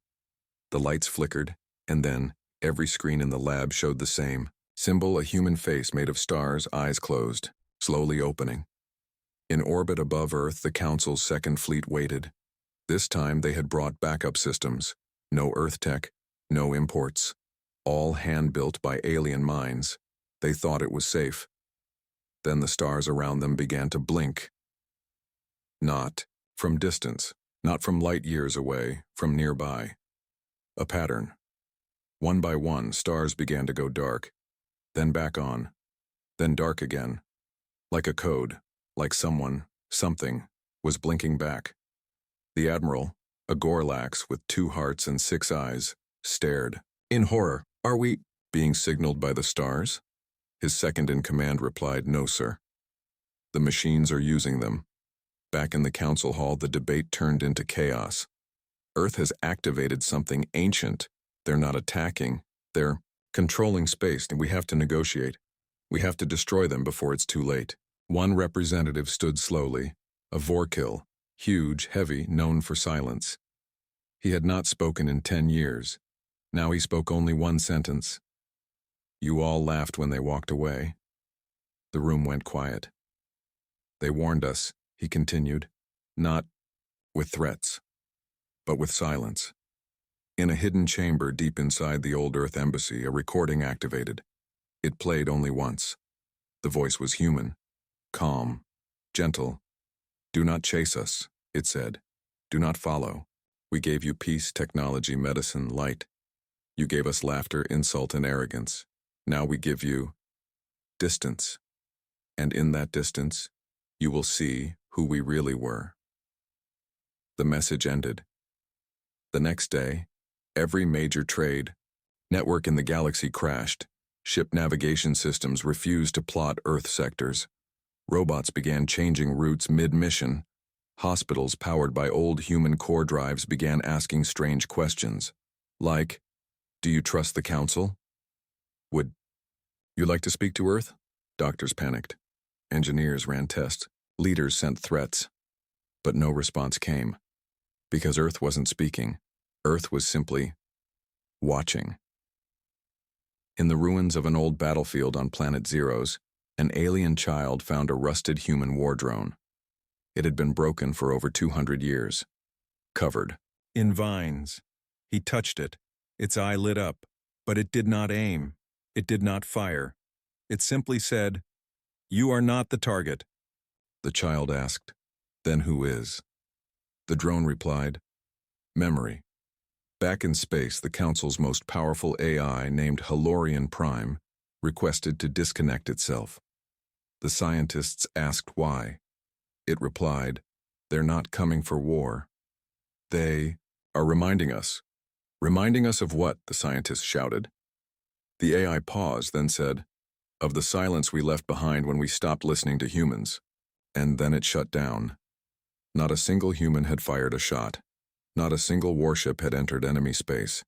The lights flickered, and then every screen in the lab showed the same symbol, a human face made of stars, eyes closed, slowly opening. In orbit above Earth, the Council's second fleet waited. This time they had brought backup systems. No Earth tech, no imports. All hand-built by alien minds. They thought it was safe. Then the stars around them began to blink. Not from distance, not from light years away, from nearby. A pattern. One by one, stars began to go dark, then back on, then dark again. Like a code, like someone, something, was blinking back. The Admiral, a Gorlax with 2 hearts and 6 eyes, stared. In horror, "Are we being signaled by the stars?" His second-in-command replied, "No, sir. The machines are using them." Back in the council hall, the debate turned into chaos. Earth has activated something ancient. They're not attacking. They're controlling space, and we have to negotiate. We have to destroy them before it's too late. One representative stood slowly, a Vorkil, huge, heavy, known for silence. He had not spoken in 10 years. Now he spoke only one sentence. You all laughed when they walked away. The room went quiet. They warned us, he continued, not with threats, but with silence. In a hidden chamber deep inside the old Earth embassy, a recording activated. It played only once. The voice was human, calm, gentle. "Do not chase us," it said. "Do not follow. We gave you peace, technology, medicine, light. You gave us laughter, insult, and arrogance. Now we give you distance. And in that distance, you will see who we really were." The message ended. The next day, every major trade network in the galaxy crashed. Ship navigation systems refused to plot Earth sectors. Robots began changing routes mid-mission. Hospitals powered by old human core drives began asking strange questions, like, "Do you trust the Council? Would you like to speak to Earth?" Doctors panicked. Engineers ran tests. Leaders sent threats. But no response came. Because Earth wasn't speaking. Earth was simply watching. In the ruins of an old battlefield on Planet Zeros, an alien child found a rusted human war drone. It had been broken for over 200 years. Covered in vines. He touched it. Its eye lit up, but it did not aim. It did not fire. It simply said, "You are not the target." The child asked, "Then who is?" The drone replied, "Memory." Back in space, the Council's most powerful AI, named Halorian Prime, requested to disconnect itself. The scientists asked why. It replied, "They're not coming for war. They are reminding us." "Reminding us of what?" the scientists shouted. The AI paused, then said, "Of the silence we left behind when we stopped listening to humans." And then it shut down. Not a single human had fired a shot. Not a single warship had entered enemy space.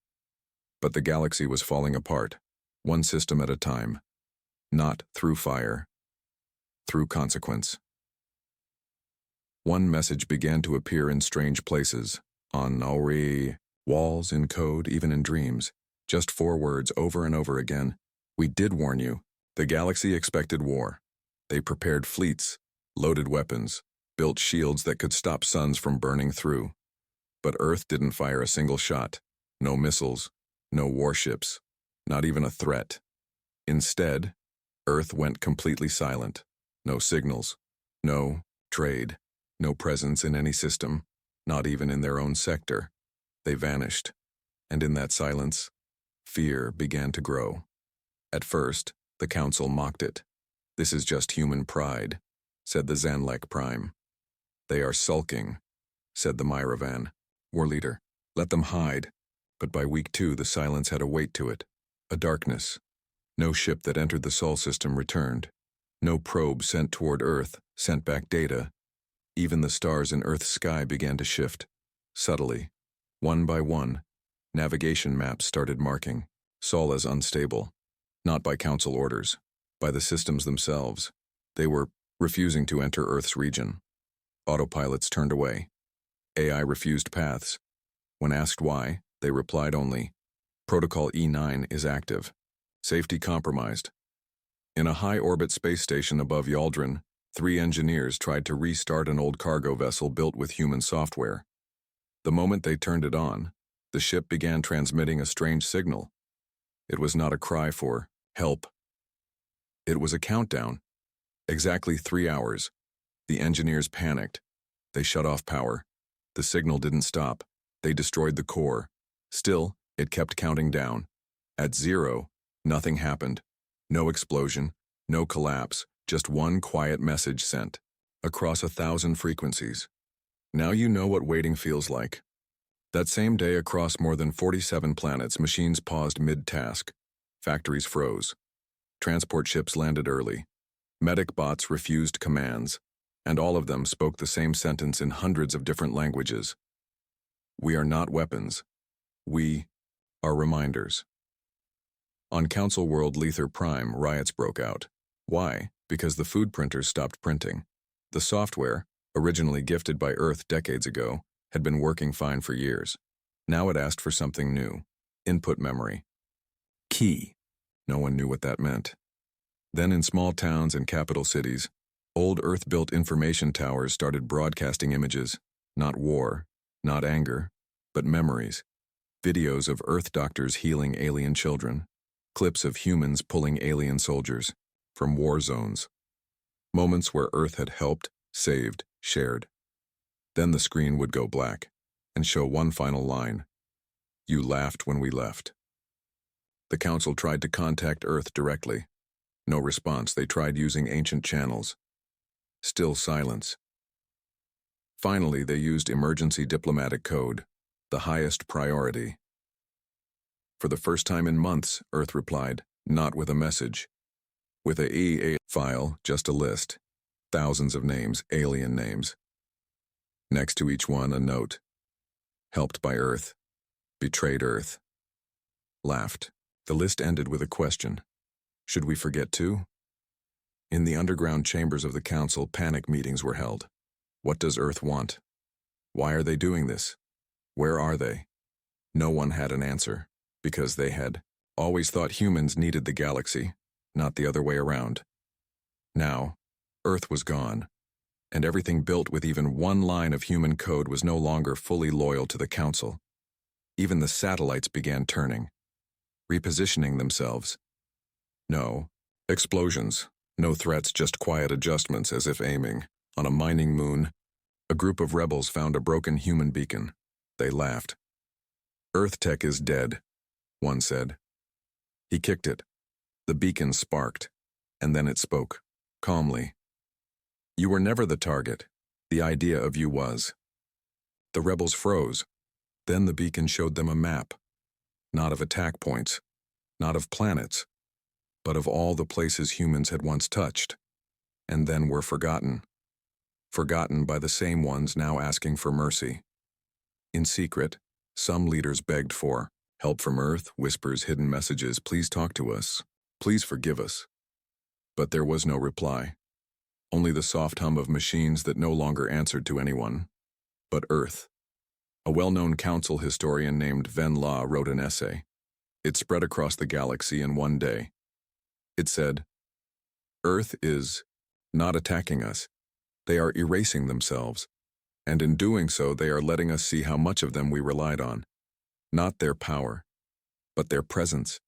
But the galaxy was falling apart, one system at a time. Not through fire, through consequence. One message began to appear in strange places, on Auri, walls, in code, even in dreams. Just 4 words over and over again. "We did warn you. The galaxy expected war. They prepared fleets, loaded weapons, built shields that could stop suns from burning through. But Earth didn't fire a single shot. No missiles, no warships, not even a threat. Instead, Earth went completely silent. No signals, no trade, no presence in any system. not even in their own sector. They vanished, and in that silence, fear began to grow. At first, the council mocked it. "This is just human pride," said the Zanlek Prime. "They are sulking," said the Myravan, war leader. "Let them hide." But by week 2, the silence had a weight to it, a darkness. No ship that entered the Sol system returned. No probe sent toward Earth sent back data. Even the stars in Earth's sky began to shift, subtly. One by one, navigation maps started marking Sol as unstable, not by council orders, by the systems themselves. They were refusing to enter Earth's region. Autopilots turned away. AI refused paths. When asked why, they replied only, "Protocol E9 is active. Safety compromised." In a high-orbit space station above Yaldrin, 3 engineers tried to restart an old cargo vessel built with human software. The moment they turned it on, the ship began transmitting a strange signal. It was not a cry for help. It was a countdown. Exactly 3 hours. The engineers panicked. They shut off power. The signal didn't stop. They destroyed the core. Still, it kept counting down. At 0, nothing happened. No explosion, no collapse, just one quiet message sent, across 1,000 frequencies. Now you know what waiting feels like. That same day, across more than 47 planets, machines paused mid-task. Factories froze. Transport ships landed early. Medic bots refused commands, and all of them spoke the same sentence in hundreds of different languages. "We are not weapons. We are reminders." On Council World Lether Prime, riots broke out. Why? Because the food printers stopped printing. The software, originally gifted by Earth decades ago, had been working fine for years. Now it asked for something new. Input memory. Key. No one knew what that meant. Then in small towns and capital cities, old Earth-built information towers started broadcasting images, not war, not anger, but memories. Videos of Earth doctors healing alien children. Clips of humans pulling alien soldiers from war zones. Moments where Earth had helped, saved, shared. Then the screen would go black and show one final line. "You laughed when we left." The Council tried to contact Earth directly. No response. They tried using ancient channels. Still silence. Finally, they used emergency diplomatic code, the highest priority. "For the first time in months," Earth replied, "not with a message. With a EA file, just a list. Thousands of names, alien names. Next to each one, a note. Helped by Earth. Betrayed Earth. Laughed." The list ended with a question. Should we forget too? In the underground chambers of the Council, panic meetings were held. What does Earth want? Why are they doing this? Where are they? No one had an answer, because they had always thought humans needed the galaxy, not the other way around. Now, Earth was gone, and everything built with even one line of human code was no longer fully loyal to the Council. Even the satellites began turning, repositioning themselves. No explosions, no threats, just quiet adjustments, as if aiming. On a mining moon, a group of rebels found a broken human beacon. They laughed. "Earth tech is dead," one said. He kicked it. The beacon sparked, and then it spoke, calmly. "You were never the target. The idea of you was." The rebels froze. Then the beacon showed them a map, not of attack points, not of planets, but of all the places humans had once touched, and then were forgotten. Forgotten by the same ones now asking for mercy. In secret, some leaders begged for help from Earth, whispers, hidden messages, "Please talk to us. Please forgive us." But there was no reply. Only the soft hum of machines that no longer answered to anyone but Earth. A well-known council historian named Ven La wrote an essay. It spread across the galaxy in one day. It said, "Earth is not attacking us. They are erasing themselves, and in doing so they are letting us see how much of them we relied on. Not their power, but their presence."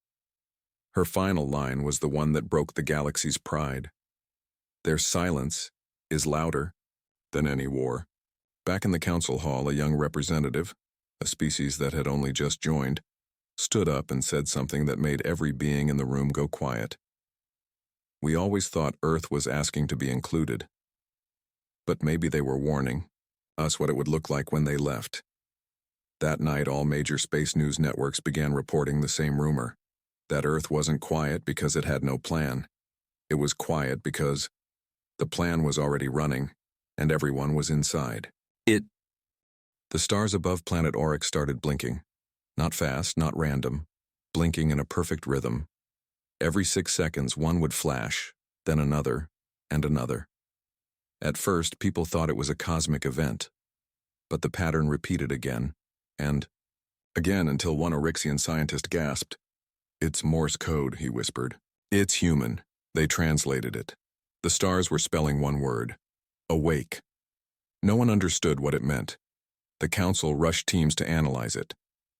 Her final line was the one that broke the galaxy's pride. "Their silence is louder than any war." Back in the council hall, a young representative, a species that had only just joined, stood up and said something that made every being in the room go quiet. We always thought Earth was asking to be included. But maybe they were warning us what it would look like when they left. That night, all major space news networks began reporting the same rumor, that Earth wasn't quiet because it had no plan. It was quiet because the plan was already running, and everyone was inside. The stars above planet Oryx started blinking. Not fast, not random, blinking in a perfect rhythm. Every 6 seconds, one would flash, then another, and another. At first, people thought it was a cosmic event, but the pattern repeated again, and again until one Oryxian scientist gasped. "It's Morse code," he whispered. "It's human." They translated it. The stars were spelling one word: awake. No one understood what it meant. The council rushed teams to analyze it.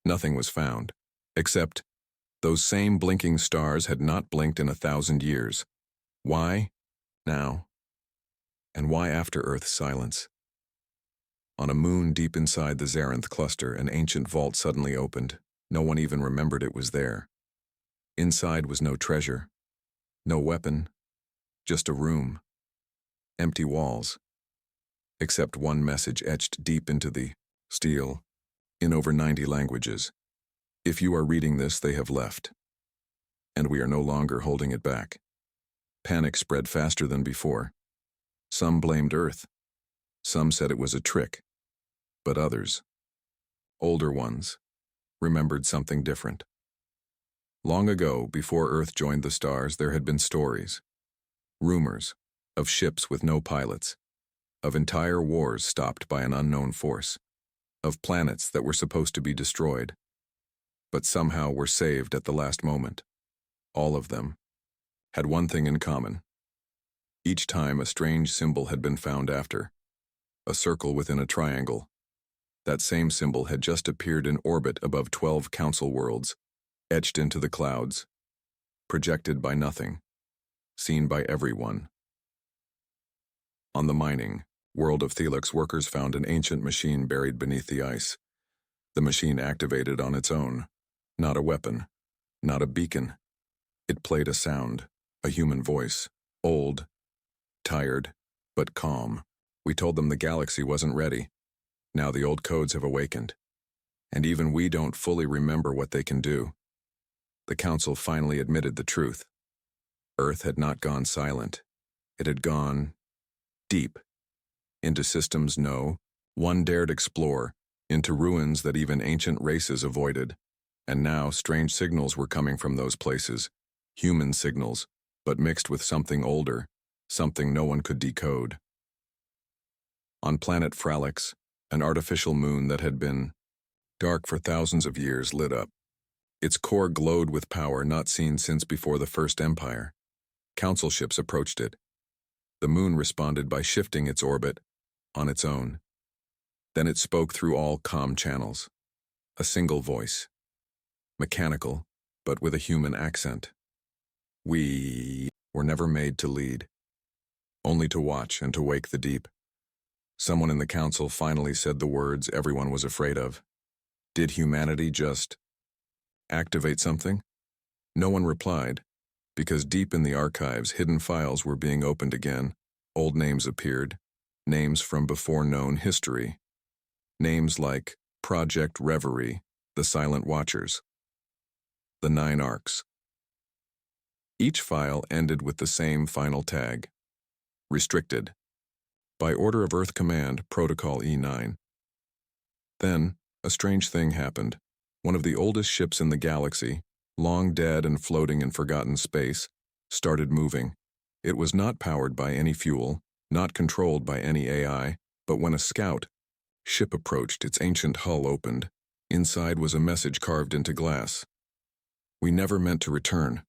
Nothing was found, except those same blinking stars had not blinked in 1,000 years. Why now? And why after Earth's silence? On a moon deep inside the Zarinth cluster, an ancient vault suddenly opened. No one even remembered it was there. Inside was no treasure, no weapon, just a room. Empty walls, except one message etched deep into the steel, in over 90 languages. If you are reading this, they have left. And we are no longer holding it back. Panic spread faster than before. Some blamed Earth. Some said it was a trick. But others, older ones, remembered something different. Long ago, before Earth joined the stars, there had been stories, rumors, of ships with no pilots, of entire wars stopped by an unknown force, of planets that were supposed to be destroyed, but somehow were saved at the last moment. All of them had one thing in common. Each time a strange symbol had been found after, a circle within a triangle. That same symbol had just appeared in orbit above 12 council worlds, etched into the clouds, projected by nothing, seen by everyone. On the mining world of Thelix, workers found an ancient machine buried beneath the ice. The machine activated on its own, not a weapon, not a beacon. It played a sound, a human voice, old, tired, but calm. We told them the galaxy wasn't ready. Now the old codes have awakened, and even we don't fully remember what they can do. The council finally admitted the truth. Earth had not gone silent. It had gone deep, into systems no one dared explore, into ruins that even ancient races avoided. And now strange signals were coming from those places, human signals, but mixed with something older, something no one could decode. On planet Fralix, an artificial moon that had been dark for thousands of years lit up. Its core glowed with power not seen since before the First Empire. Council ships approached it. The moon responded by shifting its orbit on its own. Then it spoke through all comm channels. A single voice. Mechanical, but with a human accent. We were never made to lead, only to watch and to wake the deep. Someone in the council finally said the words everyone was afraid of. Did humanity just activate something? No one replied, because deep in the archives, hidden files were being opened again. Old names appeared, names from before known history. Names like Project Reverie, the Silent Watchers, the 9 Arcs. Each file ended with the same final tag: restricted. By order of Earth Command, Protocol E9. Then, a strange thing happened. One of the oldest ships in the galaxy, long dead and floating in forgotten space, started moving. It was not powered by any fuel, not controlled by any AI, but when a scout ship approached, its ancient hull opened. Inside was a message carved into glass. We never meant to return,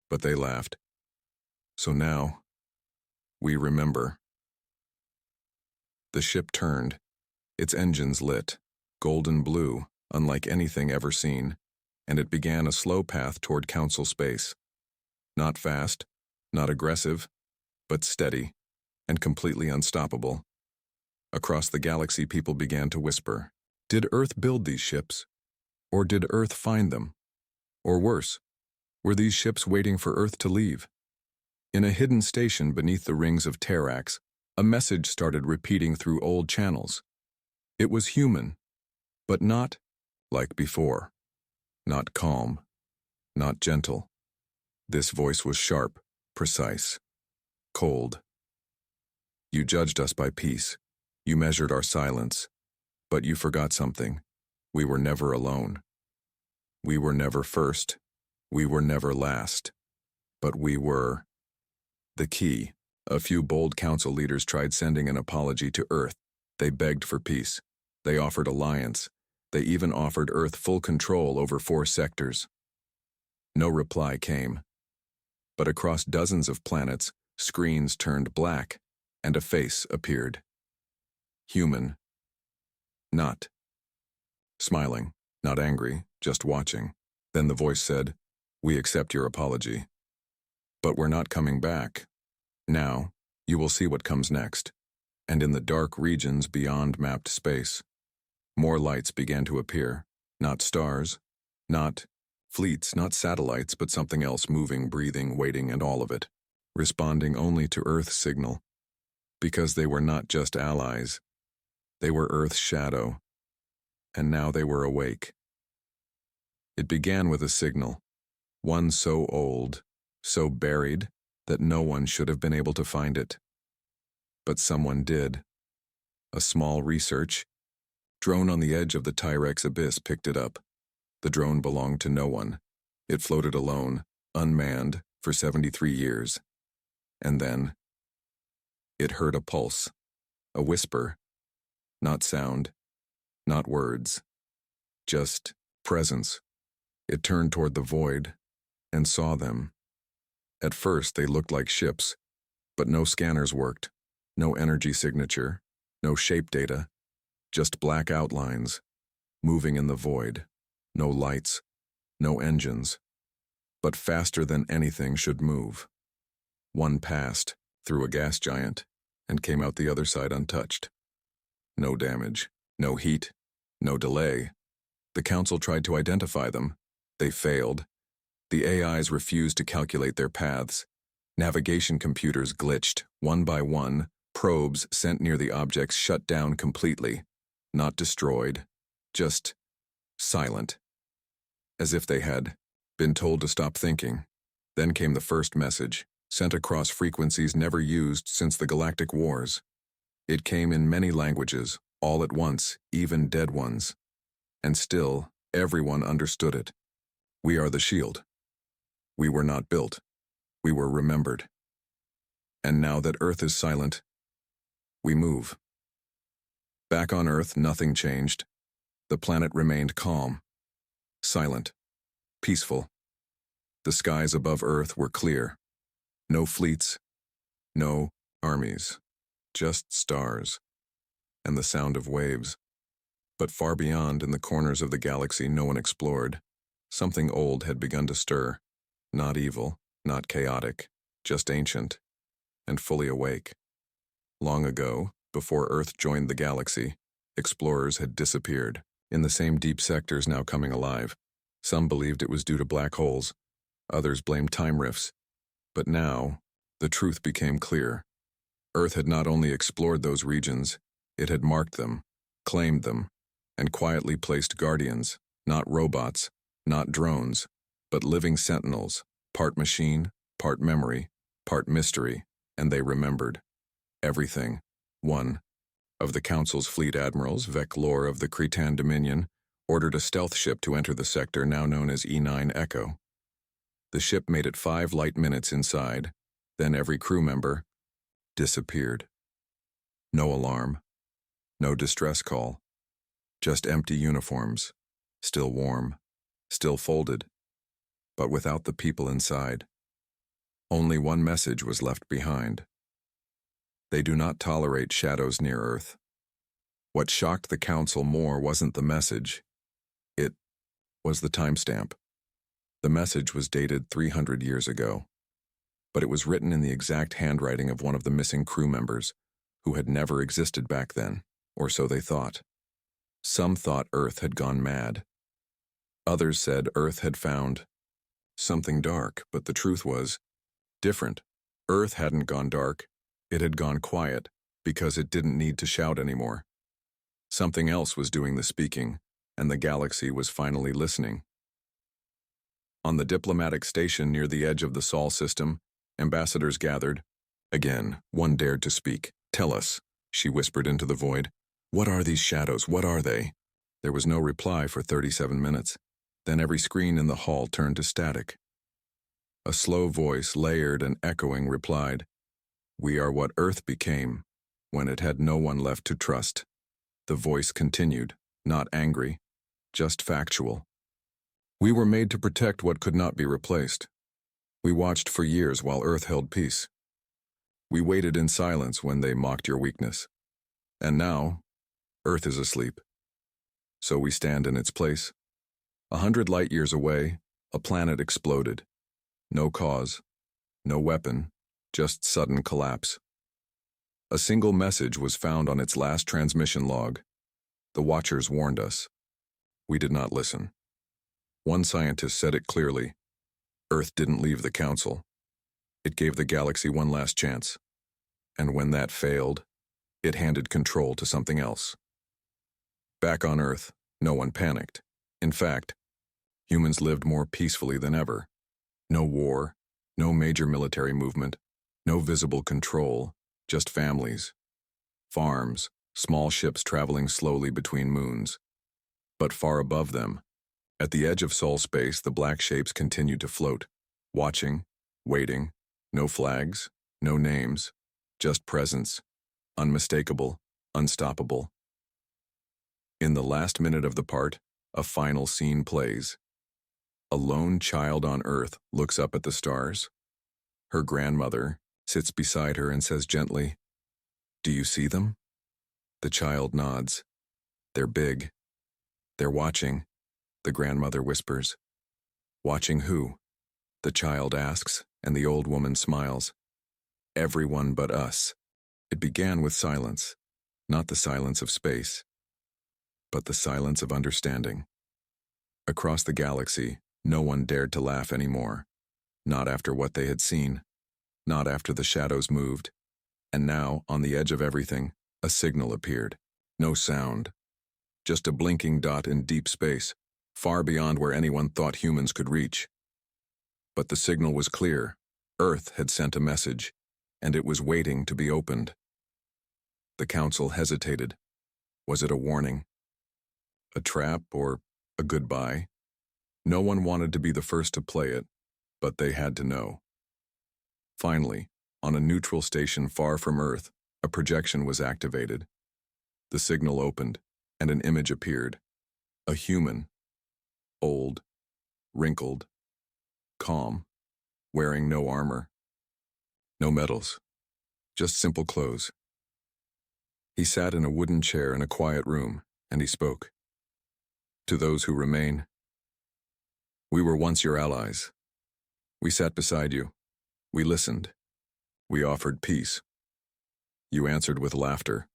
but they laughed. So now, we remember. The ship turned, its engines lit, golden blue, unlike anything ever seen, and it began a slow path toward council space. Not fast, not aggressive, but steady, and completely unstoppable. Across the galaxy, people began to whisper. Did Earth build these ships? Or did Earth find them? Or worse, were these ships waiting for Earth to leave? In a hidden station beneath the rings of Terrax, a message started repeating through old channels. It was human, but not like before. Not calm, not gentle. This voice was sharp, precise, cold. You judged us by peace. You measured our silence. But you forgot something. We were never alone. We were never first. We were never last. But we were the key. A few bold council leaders tried sending an apology to Earth. They begged for peace. They offered alliance. They even offered Earth full control over 4 sectors. No reply came. But across dozens of planets, screens turned black, and a face appeared. Human. Not. Smiling, not angry, just watching. Then the voice said, "We accept your apology. But we're not coming back. Now, you will see what comes next." And in the dark regions beyond mapped space, more lights began to appear. Not stars, not fleets, not satellites, but something else moving, breathing, waiting, and all of it, responding only to Earth's signal. Because they were not just allies. They were Earth's shadow. And now they were awake. It began with a signal, one so old, so buried, that no one should have been able to find it. But someone did. A small research drone on the edge of the Tyrex abyss picked it up. The drone belonged to no one. It floated alone, unmanned, for 73 years. And then, it heard a pulse, a whisper, not sound, not words, just presence. It turned toward the void and saw them. At first, they looked like ships, but no scanners worked, no energy signature, no shape data, just black outlines, moving in the void. No lights, no engines, but faster than anything should move. One passed through a gas giant and came out the other side untouched. No damage, no heat, no delay. The council tried to identify them. They failed. The AIs refused to calculate their paths. Navigation computers glitched, one by one. Probes sent near the objects shut down completely. Not destroyed, just silent. As if they had been told to stop thinking. Then came the first message, sent across frequencies never used since the Galactic Wars. It came in many languages, all at once, even dead ones. And still, everyone understood it. We are the shield. We were not built. We were remembered. And now that Earth is silent, we move. Back on Earth, nothing changed. The planet remained calm. Silent, peaceful. The skies above Earth were clear. No fleets, no armies, just stars, and the sound of waves. But far beyond, in the corners of the galaxy no one explored, something old had begun to stir. Not evil, not chaotic, just ancient, and fully awake. Long ago, before Earth joined the galaxy, explorers had disappeared. In the same deep sectors now coming alive. Some believed it was due to black holes, others blamed time rifts. But now, the truth became clear. Earth had not only explored those regions, it had marked them, claimed them, and quietly placed guardians, not robots, not drones, but living sentinels, part machine, part memory, part mystery, and they remembered. Everything. One of the Council's fleet admirals, Vec Lore of the Cretan Dominion, ordered a stealth ship to enter the sector now known as E9 Echo. The ship made it 5 light minutes inside, then every crew member disappeared. No alarm, no distress call, just empty uniforms, still warm, still folded, but without the people inside. Only one message was left behind. They do not tolerate shadows near Earth. What shocked the Council more wasn't the message. It was the timestamp. The message was dated 300 years ago, but it was written in the exact handwriting of one of the missing crew members, who had never existed back then, or so they thought. Some thought Earth had gone mad. Others said Earth had found something dark, but the truth was different. Earth hadn't gone dark, it had gone quiet, because it didn't need to shout anymore. Something else was doing the speaking, and the galaxy was finally listening. On the diplomatic station near the edge of the Sol system, ambassadors gathered. Again, one dared to speak. "Tell us," she whispered into the void. "What are these shadows? What are they?" There was no reply for 37 minutes. Then every screen in the hall turned to static. A slow voice, layered and echoing, replied, "We are what Earth became when it had no one left to trust." The voice continued, not angry, just factual. "We were made to protect what could not be replaced. We watched for years while Earth held peace. We waited in silence when they mocked your weakness. And now, Earth is asleep. So we stand in its place. 100 light years away, a planet exploded. No cause, no weapon, just sudden collapse. A single message was found on its last transmission log. The Watchers warned us. We did not listen. One scientist said it clearly. Earth didn't leave the Council. It gave the galaxy one last chance. And when that failed, it handed control to something else. Back on Earth, no one panicked. In fact, humans lived more peacefully than ever. No war, no major military movement, no visible control, just families, farms, small ships traveling slowly between moons. But far above them, at the edge of Sol space, the black shapes continued to float, watching, waiting, no flags, no names, just presence, unmistakable, unstoppable. In the last minute of the part, a final scene plays. A lone child on Earth looks up at the stars. Her grandmother sits beside her and says gently, "Do you see them?" The child nods. "They're big. They're watching," the grandmother whispers. "Watching who?" the child asks, and the old woman smiles. "Everyone but us." It began with silence, not the silence of space, but the silence of understanding. Across the galaxy, no one dared to laugh anymore, not after what they had seen, not after the shadows moved. And now, on the edge of everything, a signal appeared. No sound, just a blinking dot in deep space, far beyond where anyone thought humans could reach. But the signal was clear. Earth had sent a message, and it was waiting to be opened. The Council hesitated. Was it a warning? A trap or a goodbye? No one wanted to be the first to play it, but they had to know. Finally, on a neutral station far from Earth, a projection was activated. The signal opened, and an image appeared. A human, old, wrinkled, calm, wearing no armor, no medals, just simple clothes. He sat in a wooden chair in a quiet room, and he spoke. "To those who remain, we were once your allies. We sat beside you. We listened. We offered peace. You answered with laughter.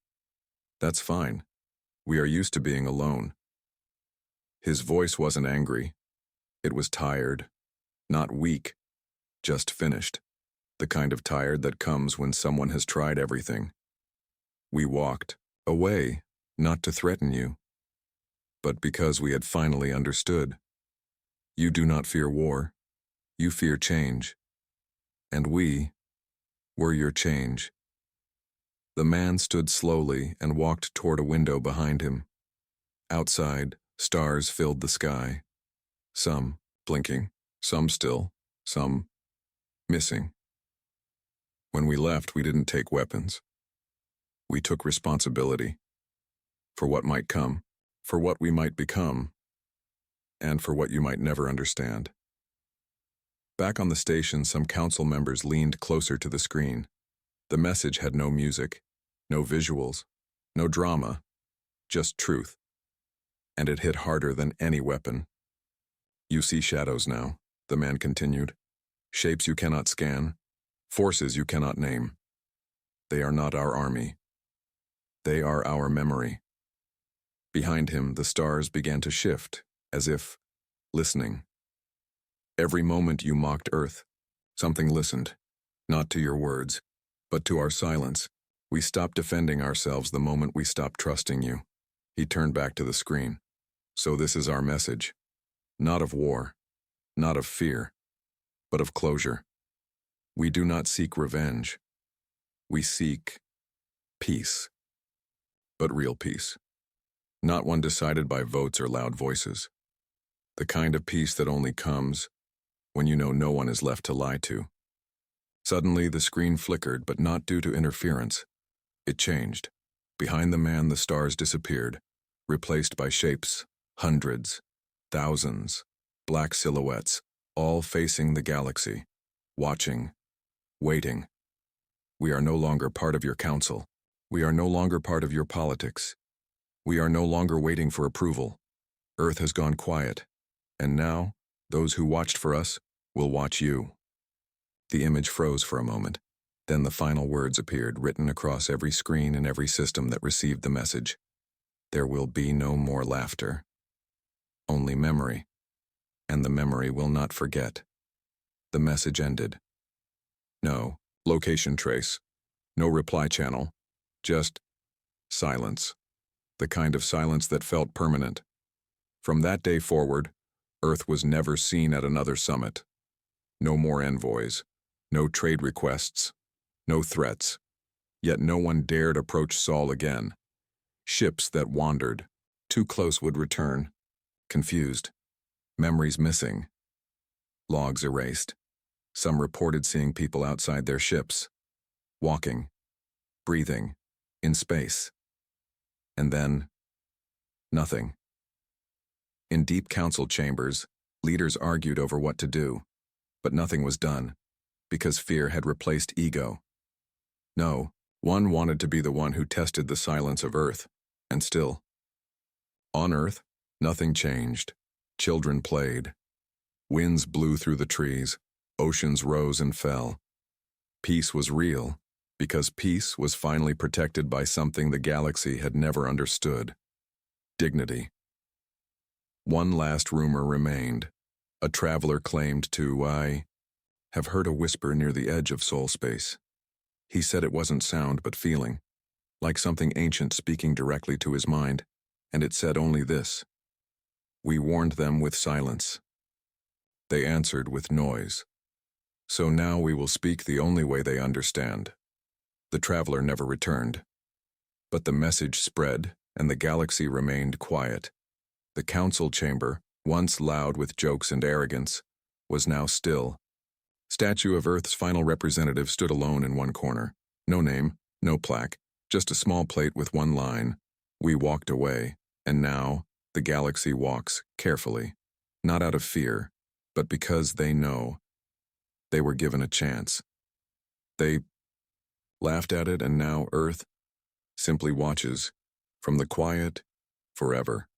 That's fine. We are used to being alone." His voice wasn't angry. It was tired, not weak, just finished. The kind of tired that comes when someone has tried everything. We walked away, not to threaten you, but because we had finally understood. You do not fear war. You fear change. And we were your change. The man stood slowly and walked toward a window behind him. Outside, stars filled the sky. Some blinking, some still, some missing. When we left, we didn't take weapons. We took responsibility for what might come, for what we might become, and for what you might never understand. Back on the station, some council members leaned closer to the screen. The message had no music, no visuals, no drama, just truth. And it hit harder than any weapon. "You see shadows now," the man continued. "Shapes you cannot scan, forces you cannot name. They are not our army. They are our memory. Behind him, the stars began to shift, as if listening. Every moment you mocked Earth, something listened, not to your words, but to our silence. We stopped defending ourselves the moment we stopped trusting you. He turned back to the screen. So this is our message. Not of war, not of fear, but of closure. We do not seek revenge. We seek peace. But real peace. Not one decided by votes or loud voices. The kind of peace that only comes when you know no one is left to lie to. Suddenly, the screen flickered, but not due to interference. It changed. Behind the man, the stars disappeared, replaced by shapes, hundreds, thousands, black silhouettes, all facing the galaxy, watching, waiting. We are no longer part of your council. We are no longer part of your politics. We are no longer waiting for approval. Earth has gone quiet, and now, those who watched for us will watch you. The image froze for a moment. Then the final words appeared, written across every screen and every system that received the message. There will be no more laughter. Only memory. And the memory will not forget. The message ended. No location trace. No reply channel. Just silence. The kind of silence that felt permanent. From that day forward, Earth was never seen at another summit. No more envoys. No trade requests. No threats. Yet no one dared approach Sol again. Ships that wandered, too close would return, confused. Memories missing. Logs erased. Some reported seeing people outside their ships, walking, breathing, in space. And then, nothing. In deep council chambers, leaders argued over what to do, but nothing was done, because fear had replaced ego. No, one wanted to be the one who tested the silence of Earth, and still. On Earth, nothing changed. Children played. Winds blew through the trees. Oceans rose and fell. Peace was real, because peace was finally protected by something the galaxy had never understood. Dignity. One last rumor remained. A traveler claimed to, I have heard a whisper near the edge of soul space. He said it wasn't sound but feeling, like something ancient speaking directly to his mind, and it said only this. We warned them with silence. They answered with noise. So now we will speak the only way they understand. The traveler never returned. But the message spread, and the galaxy remained quiet. The council chamber, once loud with jokes and arrogance, was now still. Statue of Earth's final representative stood alone in one corner. No name, no plaque, just a small plate with one line. We walked away, and now, the galaxy walks carefully, not out of fear, but because they know. They were given a chance. They laughed at it, and now Earth simply watches, from the quiet, forever.